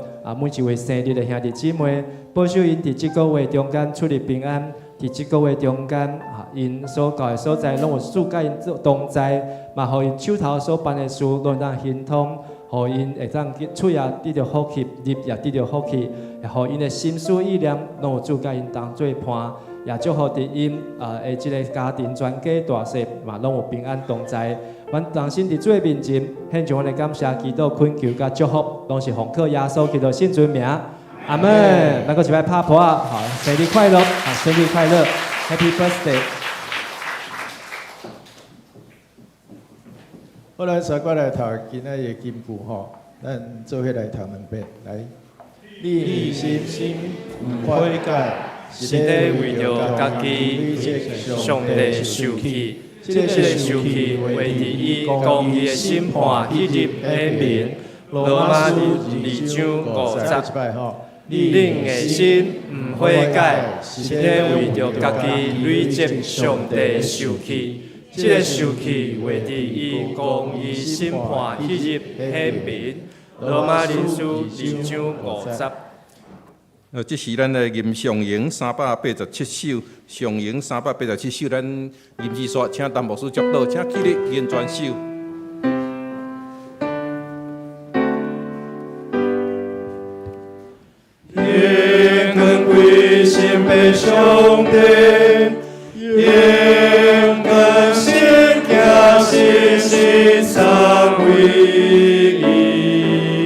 每一位生日的兄弟姊妹，保守因伫即个月中间出入平安，伫即个月中间因所到的所在拢有主甲因同在，嘛互因手头所办的事拢当亨通，互因会当出也得到福气，入也得到福气，也互因的心思意念拢有主甲因同做伴。也祝福伫因的即个家庭全家大细嘛，拢有平安同在。阮同心伫主的面前，献上阮的感谢、祈祷、恳求甲祝福，拢是奉靠耶稣基督圣尊名。阿门。咱搁一摆拍婆啊，好，生日快乐，好，生日快乐 ，Happy Birthday。好，咱三个来读今仔的金句吼，咱做伙来读两遍，来。你心唔悔改。是咧为着家己上帝受气，即个受气为伫伊公义的审判迄日显明。罗马2章50，恁的心毋悔改，是咧为着家己累积上帝受气，即个受气为伫伊公义审判迄日显明。罗马2章50。这是咱的吟上营387首，上营387首，咱吟诗说，请陈牧师接到，请起立吟全首。愿更归献俾上帝，愿更献家心心三位一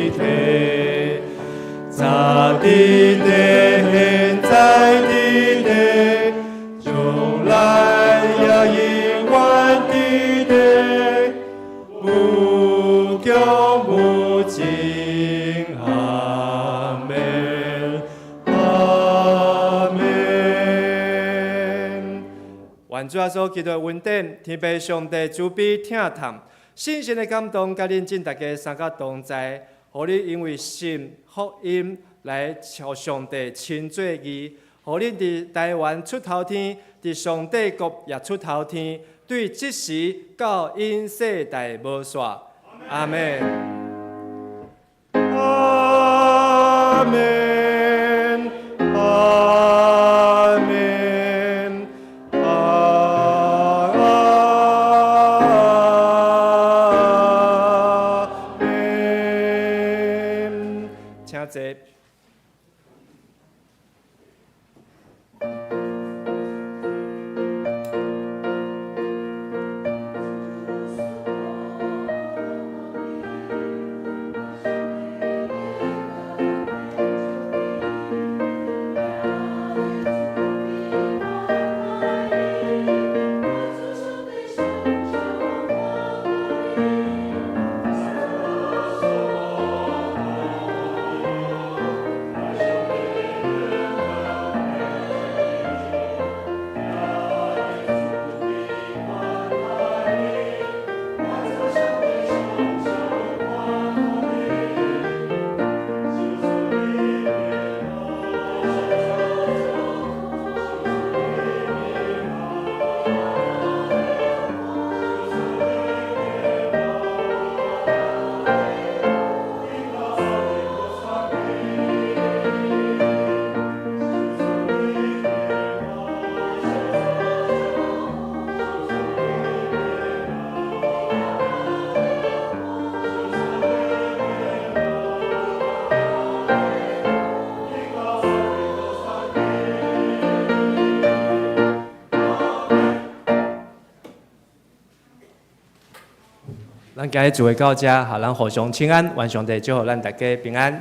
体，在地。主耶稣基督的恩典，天父上帝慈悲听探，信心的感动，甲恁真大家三角同在，互你因为信福音来朝上帝亲做义，互恁伫台湾出头天，伫上帝国也出头天，对即时到因世代无煞。阿门。阿门。咱今日聚会到这，哈，咱互相请安，愿上帝祝福咱大家平安。